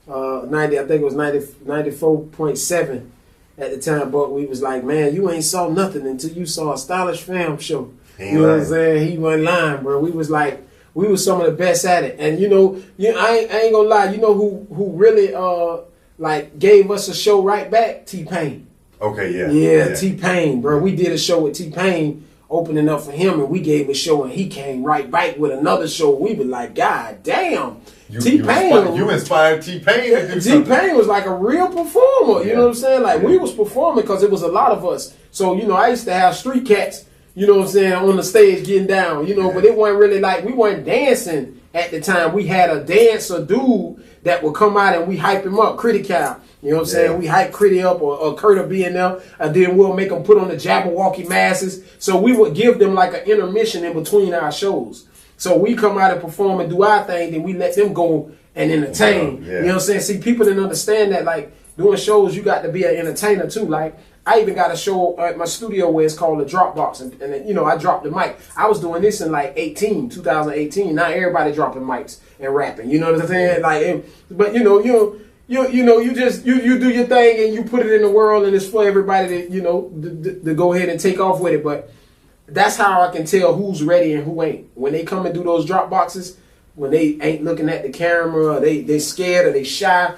I think it was 94.7 at the time. Buckwheat was like, man, you ain't saw nothing until you saw a Stylish Fam show. You know what I'm saying? He wasn't lying, bro. We was some of the best at it. And I ain't gonna lie. You know who really gave us a show right back? T-Pain. Okay, yeah. Yeah, T-Pain, bro. We did a show with T-Pain opening up for him, and we gave a show, and he came right back with another show. We were like, God damn. T-Pain. You inspired T-Pain to do something. T-Pain was like a real performer. You know what I'm saying? We was performing because it was a lot of us. So, I used to have street cats, on the stage getting down, but it wasn't really we weren't dancing at the time, we had a dancer dude that would come out and we hype him up, Critical. You know what I'm saying? We hype Critty up or Curta being there, and then we'll make them put on the Jabberwocky masses. So we would give them like an intermission in between our shows. So we come out and perform and do our thing, then we let them go and entertain. You know what I'm saying? See, people didn't understand that, like, doing shows, you got to be an entertainer too. Like, I even got a show at my studio where it's called the Dropbox, and you know, I dropped the mic. I was doing this in like 2018. Now everybody dropping mics and rapping. You know what I'm saying? Like, but you know, you just do your thing and you put it in the world, and it's for everybody to, you know, to go ahead and take off with it. But that's how I can tell who's ready and who ain't. When they come and do those drop boxes, when they ain't looking at the camera, or they scared or they shy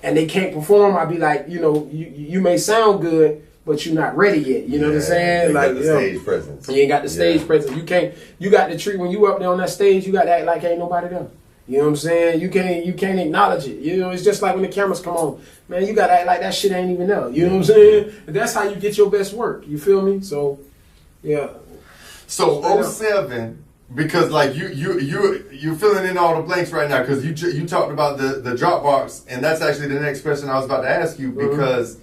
and they can't perform, I be like, you know, you may sound good, but you're not ready yet. You know what I'm saying? You like, got the stage presence. You ain't got the stage presence. You got to treat, when you up there on that stage, you got to act like ain't nobody there. You know what I'm saying? You can't acknowledge it. You know, it's just like when the cameras come on. Man, you got to act like that shit ain't even there. You know what I'm saying? And that's how you get your best work. You feel me? So, yeah. So 07, because like you're filling in all the blanks right now, because you talked about the Dropbox, and that's actually the next question I was about to ask you, because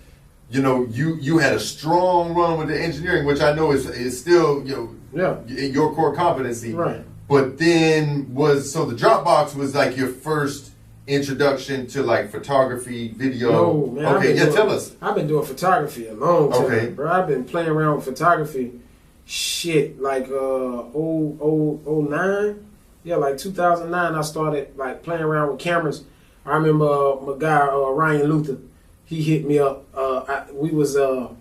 you know you had a strong run with the engineering, which I know is still, you know, your core competency. Right. But then the Dropbox was like your first introduction to like photography, video. No, man, okay, tell us. I've been doing photography a long time, bro. I've been playing around with photography. Shit, like 09, yeah, like 2009. I started like playing around with cameras. I remember my guy Ryan Luther. He hit me up. We was out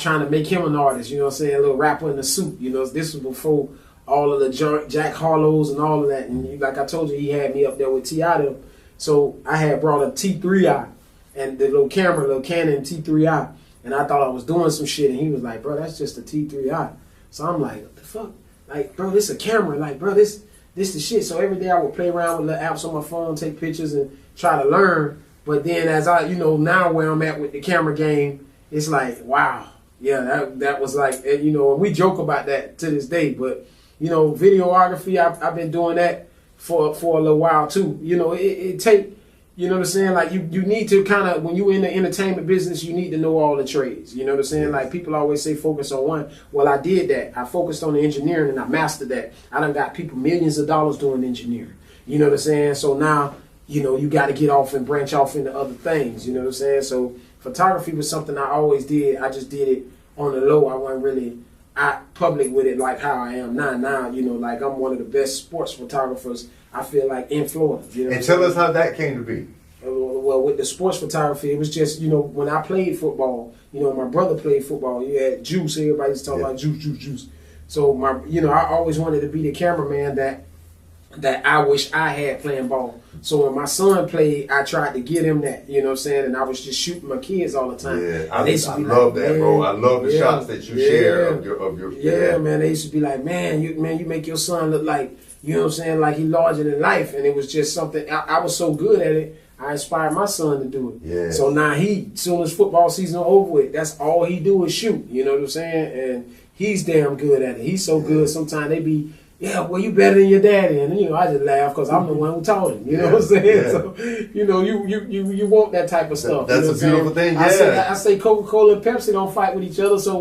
trying to make him an artist. You know what I'm saying? A little rapper in the suit. You know, this was before all of the Jack Harlows and all of that. And like I told you, he had me up there with T.I. So I had brought a T3i and the little Canon T3i. And I thought I was doing some shit, and he was like, bro, that's just a T3i. So I'm like, what the fuck? Like, bro, this a camera. Like, bro, this the shit. So every day I would play around with the apps on my phone, take pictures, and try to learn. But then as I, you know, now where I'm at with the camera game, it's like, wow. Yeah, that was like, you know, and we joke about that to this day. But, you know, videography, I've been doing that for a little while, too. You know, it take... You know what I'm saying? Like, you need to kind of, when you're in the entertainment business, you need to know all the trades. You know what I'm saying? Like, people always say focus on one. Well, I did that. I focused on the engineering, and I mastered that. I done got people millions of dollars doing engineering. You know what I'm saying? So now, you know, you got to get off and branch off into other things. You know what I'm saying? So photography was something I always did. I just did it on the low. I wasn't really out public with it like how I am now. Now, you know, like, I'm one of the best sports photographers, I feel like, in Florida. You know, and tell us how that came to be. Well, with the sports photography, it was just, you know, when I played football, you know, my brother played football. You had Juice. Everybody's talking about Juice. So I always wanted to be the cameraman that I wish I had playing ball. So when my son played, I tried to get him that, you know what I'm saying? And I was just shooting my kids all the time. Yeah, I love that, bro. I love the shots that you share of your Yeah, man, they used to be like, man, you make your son look like, you know what I'm saying, like he larger than life. And it was just something, I was so good at it, I inspired my son to do it. Yeah. So now as soon as football season over with, that's all he do is shoot, you know what I'm saying? And he's damn good at it. He's so good, sometimes they be, yeah, well, you better than your daddy. And, you know, I just laugh because I'm the one who taught him. You know what I'm saying? Yeah. So, you know, you want that type of stuff. That's a beautiful thing, I say Coca-Cola and Pepsi don't fight with each other, so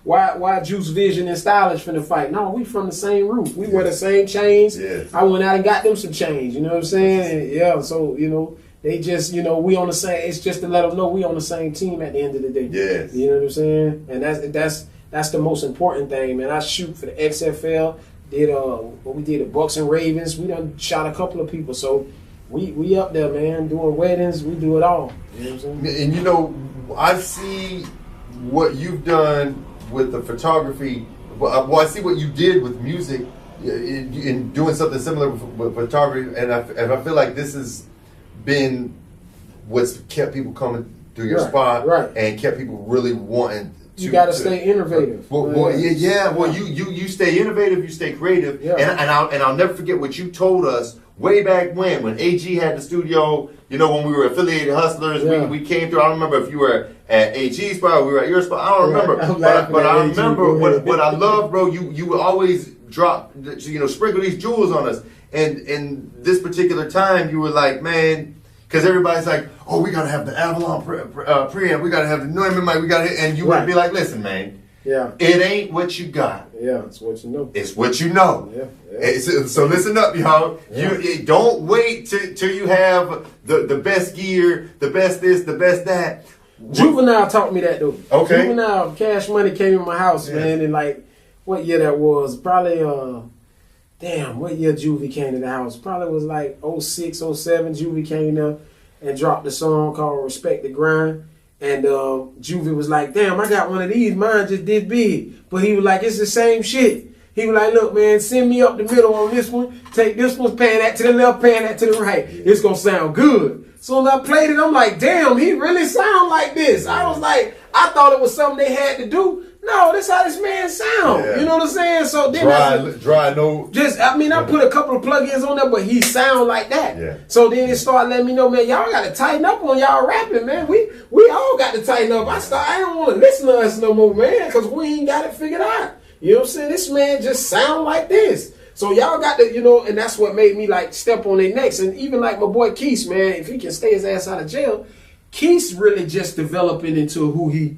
why Juice Vision and Stylish finna fight? No, we from the same roof. We wear the same chains. Yes. I went out and got them some chains. You know what I'm saying? Yeah, so, you know, they just, you know, we on the same, it's just to let them know we on the same team at the end of the day. Yes. You know what I'm saying? And that's the most important thing, man. I shoot for the XFL. We did the Bucks and Ravens. We done shot a couple of people, so we up there, man, doing weddings. We do it all. You know what I'm saying? And you know, I see what you've done with the photography. Well, I see what you did with music in doing something similar with photography, and I feel like this has been what's kept people coming through your spot, and kept people really wanting. You got to stay innovative. Well, you stay innovative, you stay creative, and I'll never forget what you told us way back when AG had the studio. You know, when we were affiliated hustlers, we came through. I don't remember if you were at AG's spot, or we were at your spot. I don't remember, but I remember what I love, bro. You would always drop, you know, sprinkle these jewels on us. And this particular time, you were like, man, because everybody's like, oh, we gotta have the Avalon preamp, we gotta have the Neumann mic, we gotta, and you would be like, listen, man, it ain't what you got. Yeah, it's what you know. It's what you know. Yeah. So listen up, y'all. You don't wait till you have the best gear, the best this, the best that. Juvenile taught me that though. Okay. Juvenile, Cash Money came in my house, man, and like, what year that was? Probably, what year Juvie came to the house? Probably was like 06, 07. Juvie came there and dropped a song called Respect the Grind. And Juvie was like, damn, I got one of these. Mine just did big. But he was like, it's the same shit. He was like, look, man, send me up the middle on this one. Take this one, pan that to the left, pan that to the right. It's going to sound good. So when I played it, I'm like, damn, he really sound like this. I was like, I thought it was something they had to do. No, that's how this man sound. Yeah. You know what I'm saying? So then I put a couple of plugins on there, but he sound like that. Yeah. So then it started letting me know, man, y'all got to tighten up on y'all rapping, man. We all got to tighten up. I don't want to listen to us no more, man, because we ain't got it figured out. You know what I'm saying? This man just sound like this. So y'all got to, and that's what made me like step on their necks. And even like my boy Keith, man, if he can stay his ass out of jail, Keith's really just developing into who he,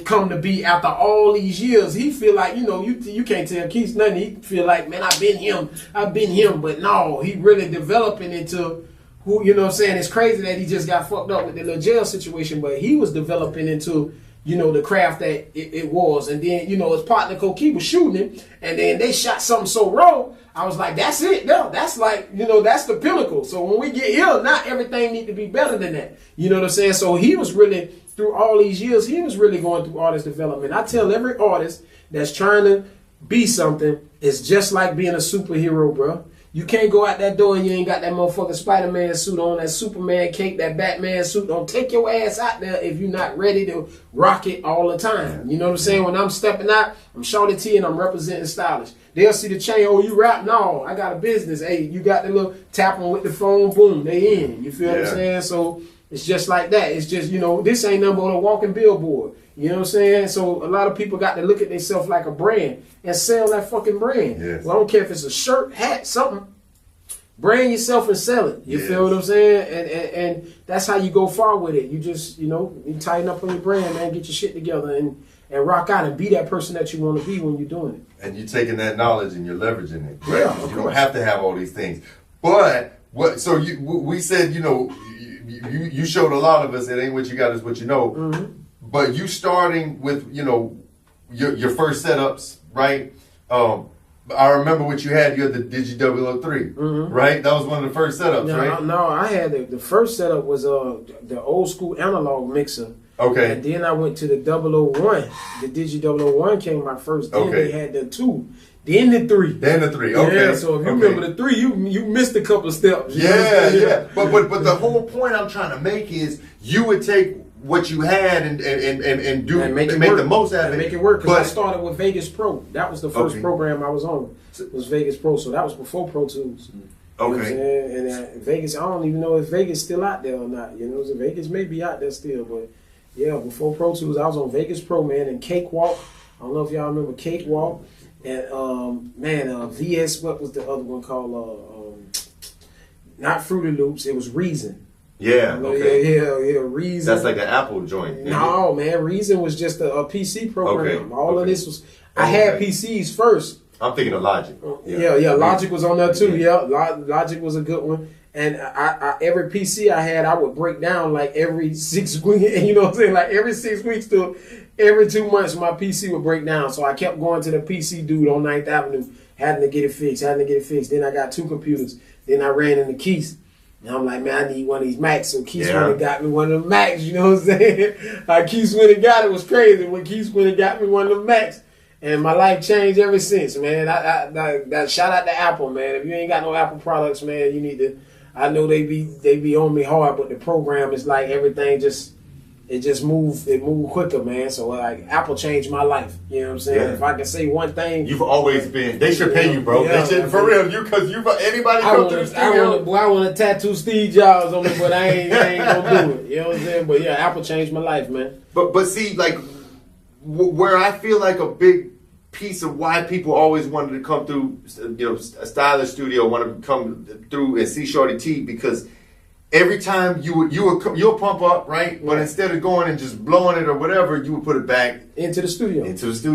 come to be after all these years. He feel like, you can't tell Keith nothing. He feel like, man, I've been him. But no, he really developing into who, you know what I'm saying? It's crazy that he just got fucked up with the little jail situation, but he was developing into the craft that it was. And then, his partner Koki was shooting him, and then they shot something so raw, I was like, that's it. No, that's like, that's the pinnacle. So when we get here, not everything need to be better than that. You know what I'm saying? So he was really, through all these years, he was really going through artist development. I tell every artist that's trying to be something, it's just like being a superhero, bro. You can't go out that door and you ain't got that motherfucking Spider-Man suit on, that Superman cape, that Batman suit. Don't take your ass out there if you're not ready to rock it all the time. You know what I'm saying? When I'm stepping out, I'm Shawt T and I'm representing stylish. They'll see the chain, oh, you rap? No, I got a business. Hey, you got the little tapping with the phone, boom, they in. You feel what I'm saying? So it's just like that. It's just, this ain't nothing but a walking billboard. You know what I'm saying? So a lot of people got to look at themselves like a brand and sell that fucking brand. Yes. Well, I don't care if it's a shirt, hat, something. Brand yourself and sell it. You feel what I'm saying? And that's how you go far with it. You just, you tighten up on your brand, man, get your shit together and rock out and be that person that you want to be when you're doing it. And you're taking that knowledge and you're leveraging it. Right? Yeah, you don't have to have all these things. But we said, you showed a lot of us, it ain't what you got, it's what you know. Mm-hmm. But you starting with, your first setups, right? I remember what you had. You had the Digi 003, right? That was one of the first setups, right? No, I had the first setup was the old school analog mixer. Okay. And then I went to the 001. The Digi 001 came out first. Then they had the 2. Then the 3. Okay. Yeah, so if you remember the 3, you missed a couple of steps. Yeah. But the whole point I'm trying to make is you would take what you had and do and make the most out of it. Make it work. Because I started with Vegas Pro. That was the first program I was on. It was Vegas Pro. So that was before Pro Tools. Okay. And Vegas, I don't even know if Vegas still out there or not. So Vegas may be out there still, but yeah, before Pro Tools, I was on Vegas Pro, man, and Cakewalk. I don't know if y'all remember Cakewalk. And VS, what was the other one called? Not Fruity Loops, it was Reason. Yeah, okay. Yeah, Reason. That's like an Apple joint. No, man, Reason was just a PC program. Okay. Of this was, I had PCs first. I'm thinking of Logic. Yeah, Logic was on there too. Yeah, Logic was a good one. And I every PC I had, I would break down like every 6 weeks. You know what I'm saying? Like every 6 weeks to every 2 months, my PC would break down. So I kept going to the PC dude on 9th Avenue, having to get it fixed. Then I got 2 computers. Then I ran into Keith. And I'm like, man, I need one of these Macs. So Keith went and got me one of the Macs. You know what I'm saying? Keith went and got it. Was crazy when Keith went and got me one of the Macs. And my life changed ever since, man. I shout out to Apple, man. If you ain't got no Apple products, man, you need to. I know they be on me hard, but the program is like everything just moved quicker, man. So like Apple changed my life. You know what I'm saying? Yeah. If I can say one thing, you've always been. They should pay you, bro. Yeah, they should, for real. Because anybody come through the studio. I want to tattoo Steve Jobs on me, but I ain't gonna do it. You know what I'm saying? But yeah, Apple changed my life, man. But see, like where I feel like a big piece of why people always wanted to come through, a stylist studio, want to come through and see Shorty T, because every time you'll pump up, right? But instead of going and just blowing it or whatever, you would put it back into the studio.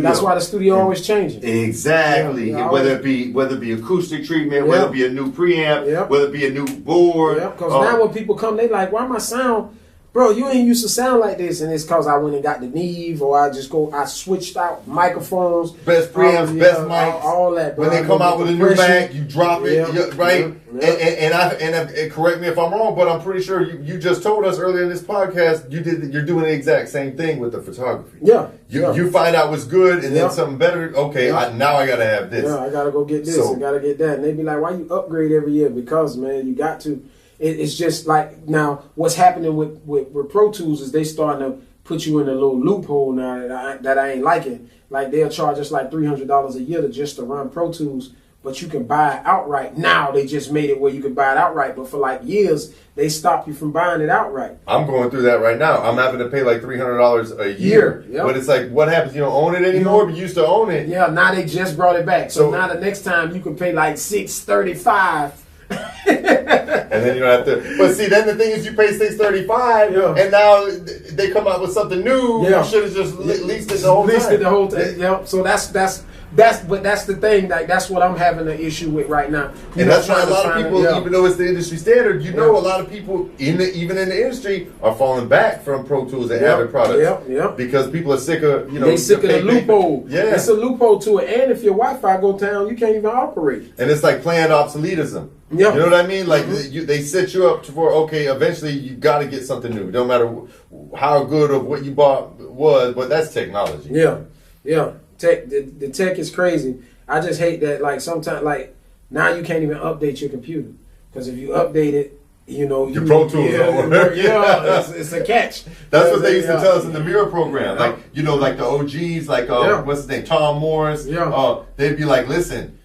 That's why the studio always changing. Exactly. Whether it be acoustic treatment, whether it be a new preamp, whether it be a new board. Because now when people come, they like, why my sound, bro, you ain't used to sound like this, and it's because I went and got the Neve, or I switched out microphones, best preamps, best mics, all that. Bro. When they come out with a new bag, you drop it, right? And correct me if I'm wrong, but I'm pretty sure you just told us earlier in this podcast you're doing the exact same thing with the photography. You find out what's good, and then something better. Okay, now I gotta have this. I gotta go get this. I gotta get that. And they be like, why you upgrade every year? Because man, you got to. It's just like now what's happening with Pro Tools is they starting to put you in a little loophole now that I ain't liking. Like they'll charge us like $300 a year to run Pro Tools, but you can buy it outright. Now they just made it where you can buy it outright, but for like years they stopped you from buying it outright. I'm going through that right now. I'm having to pay like $300 a year. But it's like, what happens? You don't own it anymore, but you used to own it. Yeah, now they just brought it back. So now the next time you can pay like $635. And then you don't have to. But see, then the thing is, you pay $635, and now they come out with something new. You should have just leased it the whole time. Yeah. So that's the thing. Like that's what I'm having an issue with right now. And that's why a lot of people, even though it's the industry standard, a lot of people even in the industry are falling back from Pro Tools and Avid products. Because people are sick of they sick of the loophole. It's a loophole to it. And if your Wi-Fi go down, you can't even operate. And it's like planned obsoletism. You know what I mean? Like they set you up for, okay, eventually you got to get something new. No matter how good of what you bought was, but that's technology. Tech, the tech is crazy. I just hate that. Like sometimes, like now you can't even update your computer because if you update it, your Pro Tools don't work. It's a catch. That's what they used to tell us in the Mirror program. Like like the OGs, like what's his name, Tom Morris. They'd be like, listen.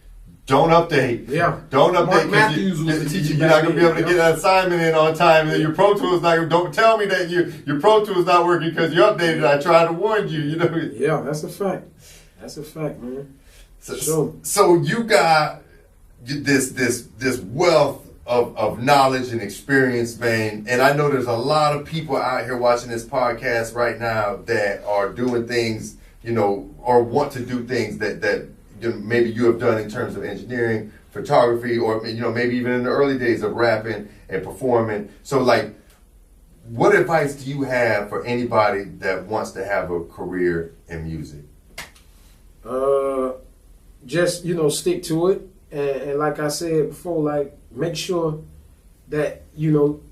Don't update. Don't update. Mark Matthews was the teacher. You're not gonna be able to get an assignment in on time, and your Pro Tools not. Don't tell me that your Pro Tools not working because you updated. I tried to warn you. Yeah, that's a fact. That's a fact, man. So you got this wealth of knowledge and experience, man. And I know there's a lot of people out here watching this podcast right now that are doing things, or want to do things that maybe you have done in terms of engineering, photography, or maybe even in the early days of rapping and performing. So like, what advice do you have for anybody that wants to have a career in music? Just stick to it, and like I said before, like make sure that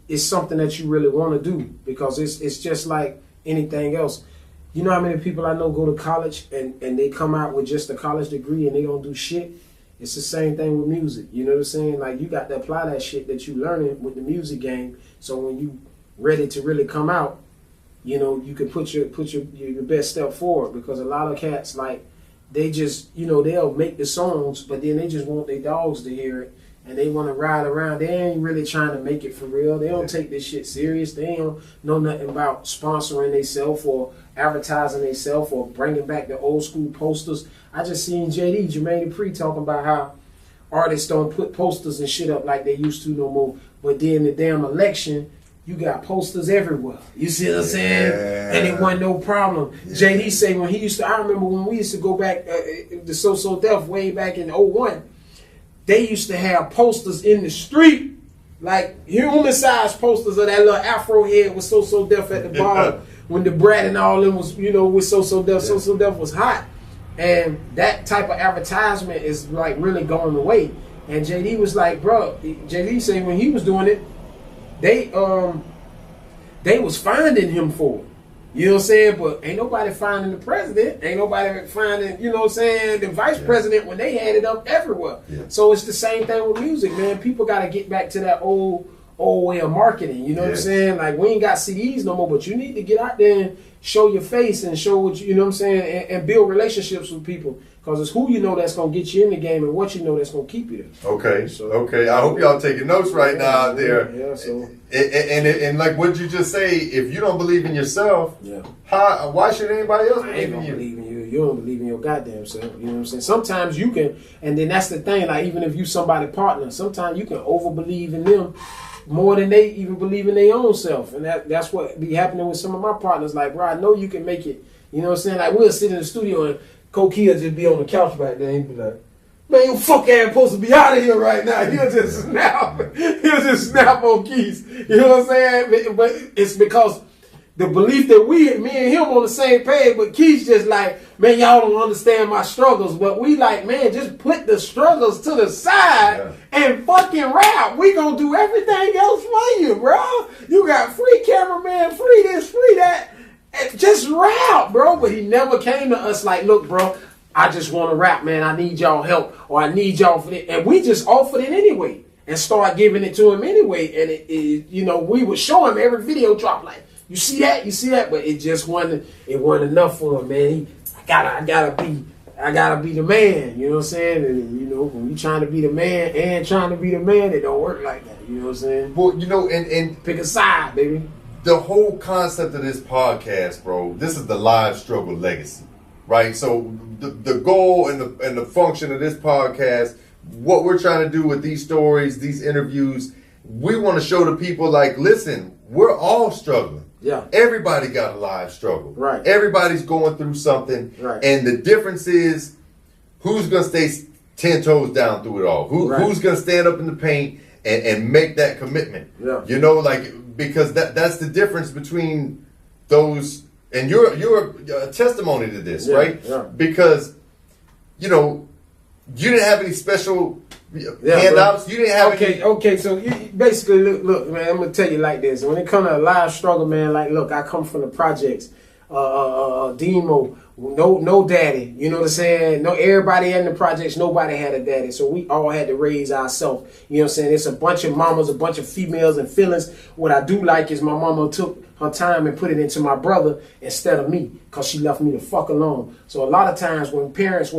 it's something that you really want to do, because it's just like anything else. You know how many people I know go to college and they come out with just a college degree and they don't do shit? It's the same thing with music. You know what I'm saying? Like you got to apply that shit that you learning with the music game. So when you ready to really come out, you can put your best step forward, because a lot of cats, like, they just, they'll make the songs, but then they just want their dogs to hear it. And they want to ride around. They ain't really trying to make it for real. They don't take this shit serious. They don't know nothing about sponsoring themselves or advertising themselves or bringing back the old school posters. I just seen Jermaine Dupri talking about how artists don't put posters and shit up like they used to no more. But then the damn election, you got posters everywhere. You see what I'm saying? And it wasn't no problem. JD say when he used to, I remember when we used to go back, the So Def way back in 01, they used to have posters in the street, like human-sized posters of that little afro head with So Def at the bottom. When the Brad and all them was, with So Def. So Def was hot. And that type of advertisement is like really going away. And JD was like, bro, JD said when he was doing it, they was finding him for it. You know what I'm saying? But ain't nobody finding the president. Ain't nobody finding, the vice president when they had it up everywhere. So it's the same thing with music, man. People got to get back to that old way of marketing. You know what I'm saying? Like, we ain't got CDs no more, but you need to get out there and show your face and show what you know what I'm saying, and build relationships with people. Because it's who that's going to get you in the game and what that's going to keep you there. Okay. I hope y'all taking notes right now out there. And like what you just say, if you don't believe in yourself, why should anybody else believe in you? Believe in you. you don't believe in your goddamn self. You know what I'm saying? Sometimes you can, and then that's the thing, like even if you somebody partner, sometimes you can overbelieve in them more than they even believe in their own self. And that's what be happening with some of my partners. Like, bro, I know you can make it. You know what I'm saying? Like, we'll sit in the studio and Coquille just be on the couch back there and he'd be like, man, you fuck ass supposed to be out of here right now. He'll just snap. He'll just snap on keys. You know what I'm saying? But it's because the belief that me and him on the same page, but Keith's just like, man, y'all don't understand my struggles. But we like, man, just put the struggles to the side and fucking rap. We gonna do everything else for you, bro. You got free cameraman, free this, free that. And just rap, bro. But he never came to us like, look, bro, I just want to rap, man. I need y'all help, or I need y'all for it. And we just offered it anyway and start giving it to him anyway. And it you know, we would show him every video drop like, you see that, but it just wasn't enough for him, man. I gotta be the man, you know what I'm saying? And you know, when you trying to be the man and trying to be the man, it don't work like that, you know what I'm saying? Well, you know, and pick a side, baby. The whole concept of this podcast, bro, this is the live struggle legacy, right? So the goal and the function of this podcast, what we're trying to do with these stories, these interviews, we want to show the people like, listen, we're all struggling. Yeah. Everybody got a live struggle. Right. Everybody's going through something. Right. And the difference is who's going to stay 10 toes down through it all. Who's going to stand up in the paint and make that commitment. Yeah. You know, like, because that's the difference between those, and you're a testimony to this, right? Yeah. Because, you know, you didn't have any special handouts. Bro. You didn't have any. Okay, so you basically, look, man, I'm going to tell you like this. When it comes to a live struggle, man, like, look, I come from the projects. Demo, no daddy, you know what I'm saying? No, everybody in the projects, nobody had a daddy, so we all had to raise ourselves. You know what I'm saying? It's a bunch of mamas, a bunch of females and feelings. What I do like is my mama took her time and put it into my brother instead of me, because she left me the fuck alone. So a lot of times when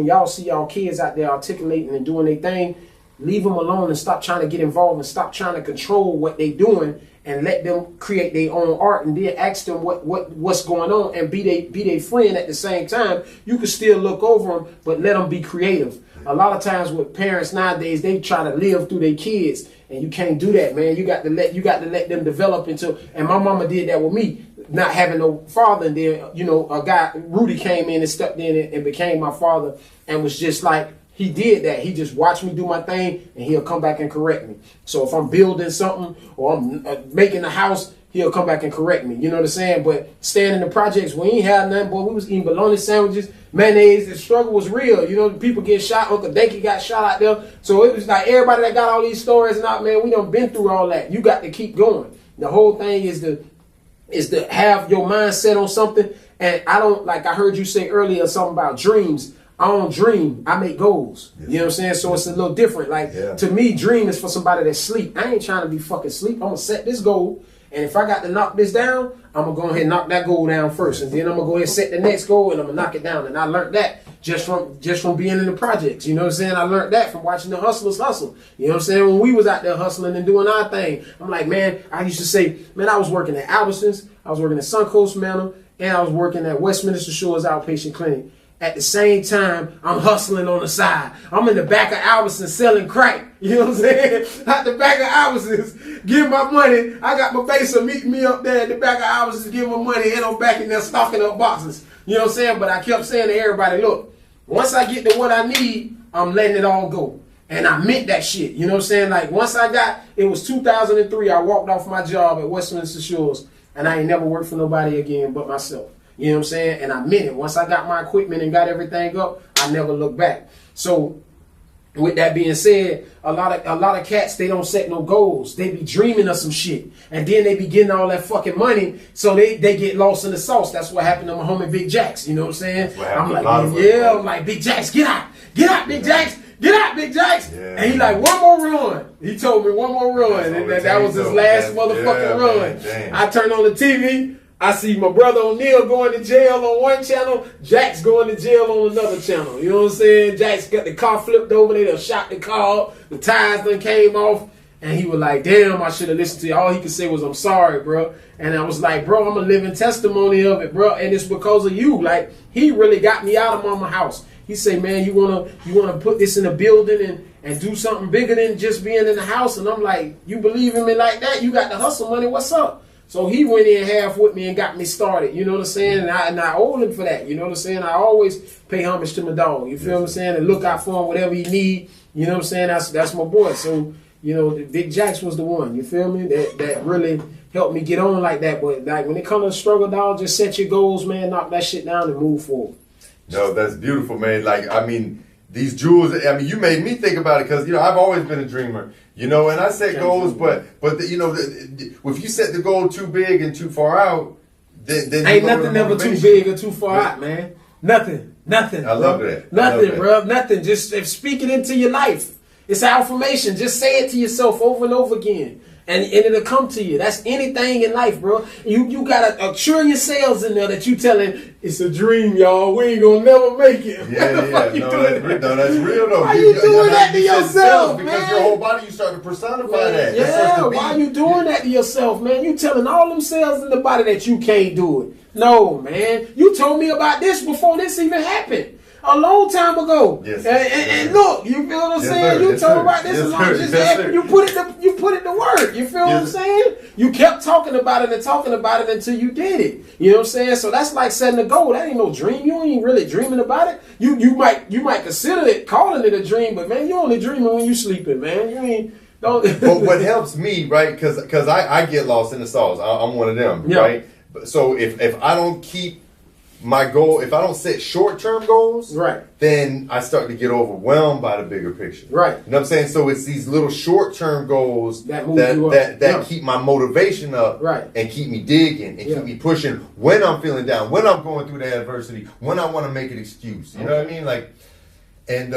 y'all see y'all kids out there articulating and doing their thing, leave them alone and stop trying to get involved and stop trying to control what they doing, and let them create their own art, and then ask them what's going on, and be they friend at the same time. You can still look over them, but let them be creative. A lot of times with parents nowadays, they try to live through their kids, and you can't do that, man. You got to let them develop into. And my mama did that with me, not having no father. And then, you know, a guy, Rudy, came in and stepped in and became my father, and was just like, he did that. He just watched me do my thing, and he'll come back and correct me. So if I'm building something or I'm making a house, he'll come back and correct me. You know what I'm saying? But staying in the projects, we ain't had nothing, boy. We was eating bologna sandwiches, mayonnaise. The struggle was real. You know, people get shot. Uncle Danky got shot out there. So it was like everybody that got all these stories and out, man, we done been through all that. You got to keep going. The whole thing is to have your mind set on something. And I don't, like I heard you say earlier something about dreams. I don't dream, I make goals. Yeah. You know what I'm saying? So it's a little different. Like, to me, dream is for somebody that sleep. I ain't trying to be fucking sleep. I'm going to set this goal. And if I got to knock this down, I'm going to go ahead and knock that goal down first. And then I'm going to go ahead and set the next goal, and I'm going to knock it down. And I learned that just from being in the projects. You know what I'm saying? I learned that from watching the hustlers hustle. You know what I'm saying? When we was out there hustling and doing our thing, I'm like, man, I used to say, man, I was working at Albertsons, I was working at Suncoast Manor, and I was working at Westminster Shores Outpatient Clinic. At the same time, I'm hustling on the side. I'm in the back of Albertsons selling crack. You know what I'm saying? At the back of Albertsons, give my money. I got my baser meeting me up there at the back of Albertsons, give my money, and I'm back in there stocking up boxes. You know what I'm saying? But I kept saying to everybody, look, once I get to what I need, I'm letting it all go. And I meant that shit. You know what I'm saying? Like, once it was 2003, I walked off my job at Westminster Shores, and I ain't never worked for nobody again but myself. You know what I'm saying? And I meant it. Once I got my equipment and got everything up, I never looked back. So with that being said, a lot of cats, they don't set no goals. They be dreaming of some shit. And then they be getting all that fucking money, so they get lost in the sauce. That's what happened to my homie Big Jax. You know what I'm saying? I'm like, I'm like, Big Jax, get out, Big Jax. Get out, Big Jax. Yeah. And he like, one more run. He told me one more run. And that was his last motherfucking run. Man, I turned on the TV. I see my brother O'Neal going to jail on one channel, Jax going to jail on another channel. You know what I'm saying? Jax got the car flipped over, they done shot the car up, the tires done came off, And he was like, damn, I should have listened to you. All he could say was, I'm sorry, bro. And I was like, bro, I'm a living testimony of it, bro. And it's because of you. Like, he really got me out of mama house. He said, man, you wanna put this in a building and do something bigger than just being in the house. And I'm like, you believe in me like that? You got the hustle money, what's up? So he went in half with me and got me started, you know what I'm saying? And I owe him for that, you know what I'm saying? I always pay homage to my dog, you feel what I'm saying? And look out for him, whatever he need, you know what I'm saying? That's my boy. So, you know, Big Jax was the one, you feel me? That really helped me get on like that. But like when it comes to struggle, dog, just set your goals, man, knock that shit down and move forward. No, that's beautiful, man. Like, I mean, these jewels, I mean, you made me think about it because, you know, I've always been a dreamer, you know, and I set goals, but you know, if you set the goal too big and too far out, then ain't nothing ever too big or too far out, man. Nothing. I love that. Nothing, bro. Nothing. Just speak it into your life. It's affirmation. Just say it to yourself over and over again. And it'll come to you. That's anything in life, bro. You got a trillion cells in there that you telling, it's a dream, y'all. We ain't gonna never make it. Yeah. No, that's real though. Why you doing that to yourself, man? Because your whole body, you start to personify that. Yeah, why you doing that to yourself, man? You telling all them cells in the body that you can't do it. No, man. You told me about this before this even happened. A long time ago. Yes. And look, you feel what I'm saying? You told about this a long time. You put it to work. You feel what I'm saying? You kept talking about it until you did it. You know what I'm saying? So that's like setting a goal. That ain't no dream. You ain't really dreaming about it. You might consider it, calling it a dream, but man, you only dreaming when you sleeping, man. You ain't don't. But what helps me, right? Because I get lost in the sauce. I'm one of them, right? So if I don't keep my goal, if I don't set short-term goals, right, then I start to get overwhelmed by the bigger picture. Right. You know what I'm saying? So it's these little short-term goals that keep my motivation up, right, and keep me digging and keep me pushing when I'm feeling down, when I'm going through the adversity, when I want to make an excuse. You know what I mean? Like, and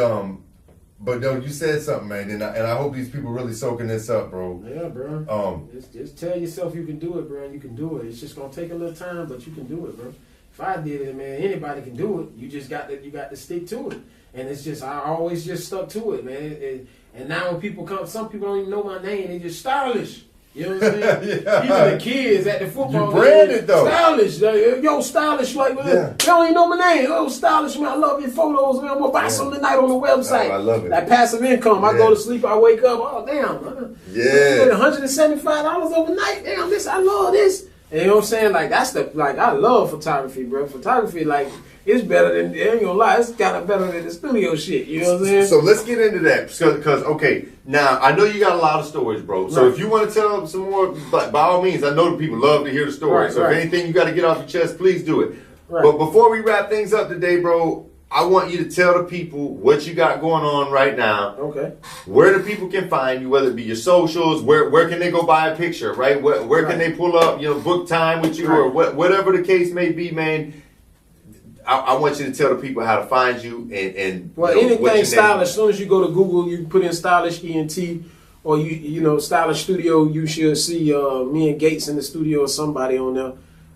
but no, you said something, man, and I hope these people really soaking this up, bro. Yeah, bro. Just tell yourself you can do it, bro. You can do it. It's just gonna take a little time, but you can do it, bro. If I did it, man, anybody can do it. You just got to stick to it. And it's just, I always just stuck to it, man. And now when people come, some people don't even know my name. They just stylish. You know what I'm saying? Even the kids at the football game. You branded though. Stylish. Yo, stylish. Like, you don't even know my name. Yo, stylish, man. I love your photos, man. I'm going to buy some tonight on the website. Oh, I love it. That passive income. I go to sleep, I wake up. Oh, damn. $175 overnight. Damn, I love this. And you know what I'm saying? Like, I love photography, bro. Photography, like, it's better than, I ain't gonna lie, it's kind of better than the studio shit. You know what I'm saying? So let's get into that. Because, okay, now, I know you got a lot of stories, bro. So if you want to tell some more, by all means, I know the people love to hear the stories. So if anything you got to get off your chest, please do it. Right. But before we wrap things up today, bro, I want you to tell the people what you got going on right now. Okay. Where the people can find you, whether it be your socials, where can they go buy a picture, right? Where can they pull up, book time with you, or whatever the case may be, man. I want you to tell the people how to find you and anything stylish. As soon as you go to Google, you put in stylish ENT or you stylish studio. You should see me and Gates in the studio or somebody on there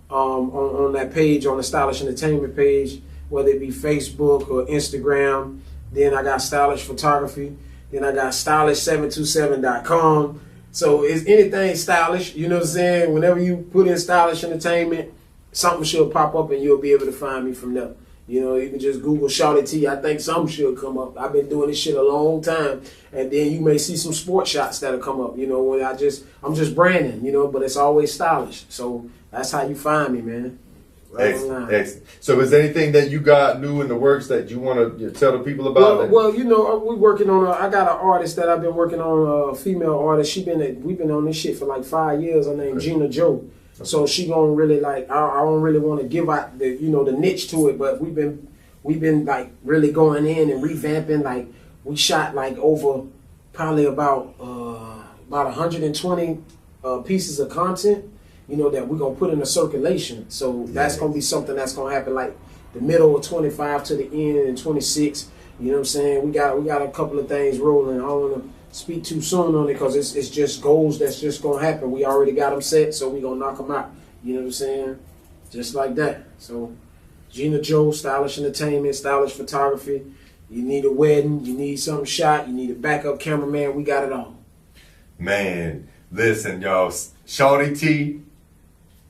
on that page, on the Stylish Entertainment page. Whether it be Facebook or Instagram. Then I got Stylish Photography. Then I got Stylish727.com. So it's anything stylish, you know what I'm saying? Whenever you put in Stylish Entertainment, something should pop up and you'll be able to find me from there. You can just Google Shawt T. I think something should come up. I've been doing this shit a long time. And then you may see some sports shots that'll come up, when I'm just branding, but it's always stylish. So that's how you find me, man. Excellent. So is there anything that you got new in the works that you want to tell the people about? Well, we're working on I got an artist that I've been working on, a female artist. We've been on this shit for like 5 years. Her name Gina Joe. So she gonna really like, I don't really want to give out the the niche to it, but we've been like really going in and revamping. Like we shot like over probably about 120 pieces of content. That we're going to put in a circulation. So that's going to be something that's going to happen like the middle of 25 to the end and 26. You know what I'm saying? We got a couple of things rolling. I don't want to speak too soon on it because it's just goals that's just going to happen. We already got them set, so we're going to knock them out. You know what I'm saying? Just like that. So Gina Joe, Stylish Entertainment, Stylish Photography. You need a wedding, you need something shot, you need a backup cameraman. We got it all. Man, listen, y'all. Shawty T,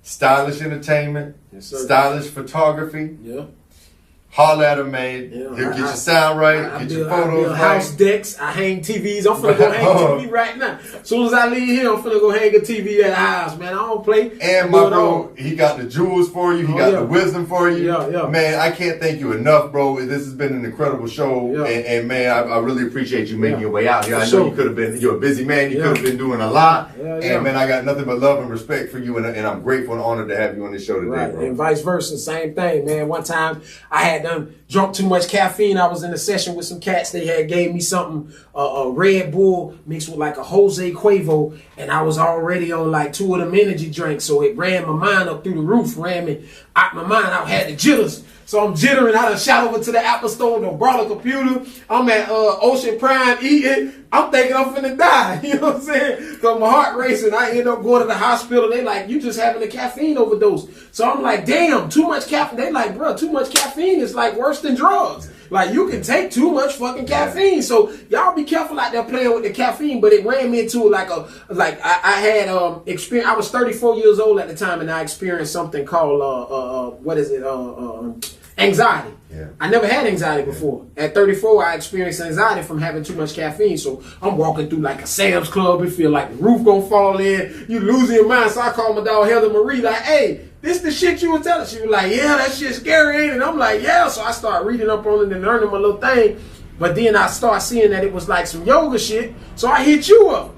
stylish entertainment, Yes, sir. stylish photography. Yeah. Holler at him, man. Yeah, He'll get your sound right, get your photos I build right. house decks. I hang TVs. I'm finna go hang a TV right now. As soon as I leave here, I'm finna go hang a TV at the house, man. I don't play. And my bro, he got the jewels for you. He got the wisdom for you. Yeah. Man, I can't thank you enough, bro. This has been an incredible show. Yeah. And man, I really appreciate you making your way out here. I know Sure. you could have been, you're a busy man. You could have been doing a lot. Yeah. And man, I got nothing but love and respect for you. And I'm grateful and honored to have you on this show today, Right, bro. and vice versa, same thing, man. One time I had done drunk too much caffeine. I was in a session with some cats. They had gave me something, a Red Bull mixed with like a Jose Cuervo, and I was already on like 2 of them energy drinks, so it ran my mind up through the roof, ran me out my mind. I had the jitters. So I'm jittering. I done shot over to the Apple store, done brought a computer. I'm at Ocean Prime eating. I'm thinking I'm finna die. You know what I'm saying? So my heart racing. I end up going to the hospital. They like, you just having a caffeine overdose. So I'm like, damn, too much caffeine. They like, bro, too much caffeine is like worse than drugs. Like, you can take too much fucking caffeine. So y'all be careful out there playing with the caffeine. But it ran me into I had experience. I was 34 years old at the time, and I experienced something called anxiety. Yeah. I never had anxiety before. At 34, I experienced anxiety from having too much caffeine. So I'm walking through like a Sam's Club. It feel like the roof gonna fall in. You losing your mind. So I called my dog Heather Marie, like, hey, this the shit you was telling. She was like, yeah, that shit's scary, ain't it? And I'm like, yeah. So I started reading up on it and learning my little thing. But then I started seeing that it was like some yoga shit. So I hit you up.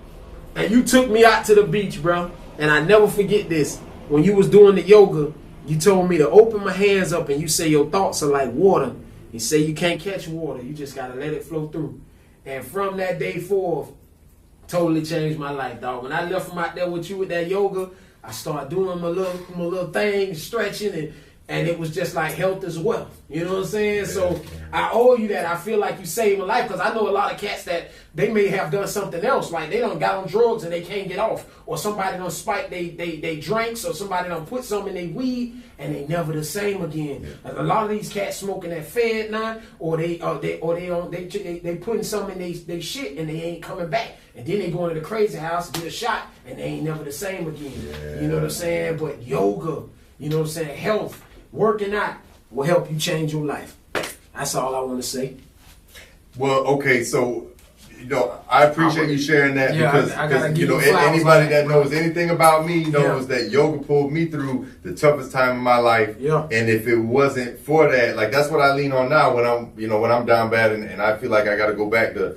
And you took me out to the beach, bro. And I never forget this. When you was doing the yoga, you told me to open my hands up, and you say your thoughts are like water. You say you can't catch water. You just got to let it flow through. And from that day forth, totally changed my life, dog. When I left from out there with you with that yoga, I started doing my little thing, stretching, and it was just like health is wealth. You know what I'm saying? So I owe you that. I feel like you saved my life, because I know a lot of cats that they may have done something else. Like they done got on drugs and they can't get off. Or somebody done spike they drinks, or somebody done put some in their weed and they never the same again. Like a lot of these cats smoking that Fed now, or they putting some in they shit and they ain't coming back. And then they go into the crazy house, get a shot, and they ain't never the same again. Yeah. You know what I'm saying? But yoga, you know what I'm saying, health, working out will help you change your life. That's all I want to say. Well, okay, so I appreciate you sharing that, because anybody that knows anything about me knows that yoga pulled me through the toughest time of my life. Yeah. And if it wasn't for that, like that's what I lean on now when I'm down bad and I feel like I got to go back to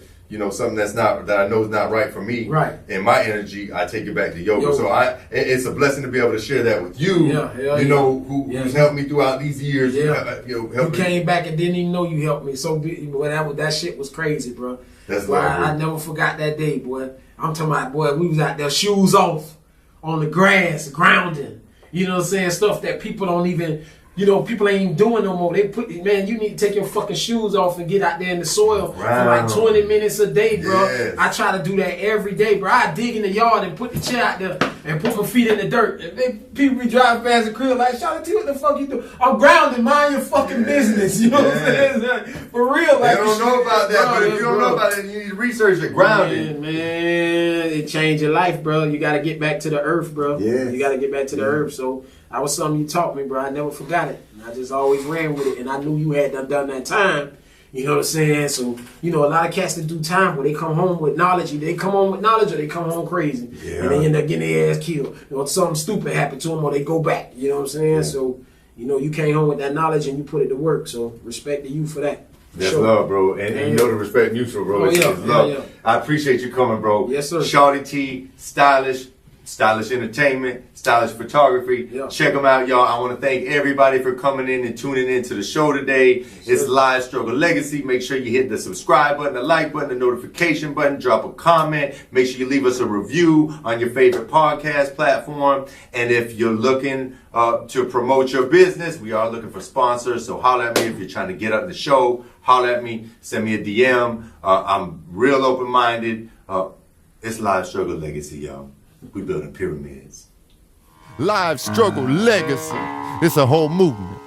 something that I know is not right for me. Right. And my energy, I take it back to yoga. So it's a blessing to be able to share that with you. Who's helped me throughout these years. Yeah. You came back and didn't even know you helped me. So that shit was crazy, bro. That's boy, I never forgot that day, boy. I'm talking about, boy, we was out there shoes off on the grass, grounding. You know what I'm saying? Stuff that people don't even, people ain't even doing no more. They put, man, you need to take your fucking shoes off and get out there in the soil for like 20 minutes a day, bro. Yes. I try to do that every day, bro. I dig in the yard and put the chair out there and put my feet in the dirt. And people be driving past the crib like, Shawt, what the fuck you do? I'm grounded, mind your fucking business. You know what I'm saying? For real. Like, they don't know about that, but if you don't know about it, you need to research it. Grounded. Man, it changed your life, bro. You got to get back to the earth, bro. Yes. You got to get back to the earth. So that was something you taught me, bro. I never forgot it. And I just always ran with it. And I knew you had done that time. You know what I'm saying? So, a lot of cats that do time, where they come home with knowledge, either they come home with knowledge or they come home crazy. Yeah. And they end up getting their ass killed. Something stupid happened to them, or they go back. You know what I'm saying? Yeah. So, you came home with that knowledge and you put it to work. So, respect to you for that. That's love, bro. And the respect mutual, bro. It's love. Yeah. I appreciate you coming, bro. Yes, sir. Shawty T, stylish entertainment, stylish photography. Yeah. Check them out, y'all. I want to thank everybody for coming in and tuning in to the show today. It's Live Struggle Legacy. Make sure you hit the subscribe button, the like button, the notification button. Drop a comment. Make sure you leave us a review on your favorite podcast platform. And if you're looking to promote your business, we are looking for sponsors. So holler at me if you're trying to get up the show. Holler at me. Send me a DM. I'm real open-minded. It's Live Struggle Legacy, y'all. We building pyramids. Live struggle legacy. It's a whole movement.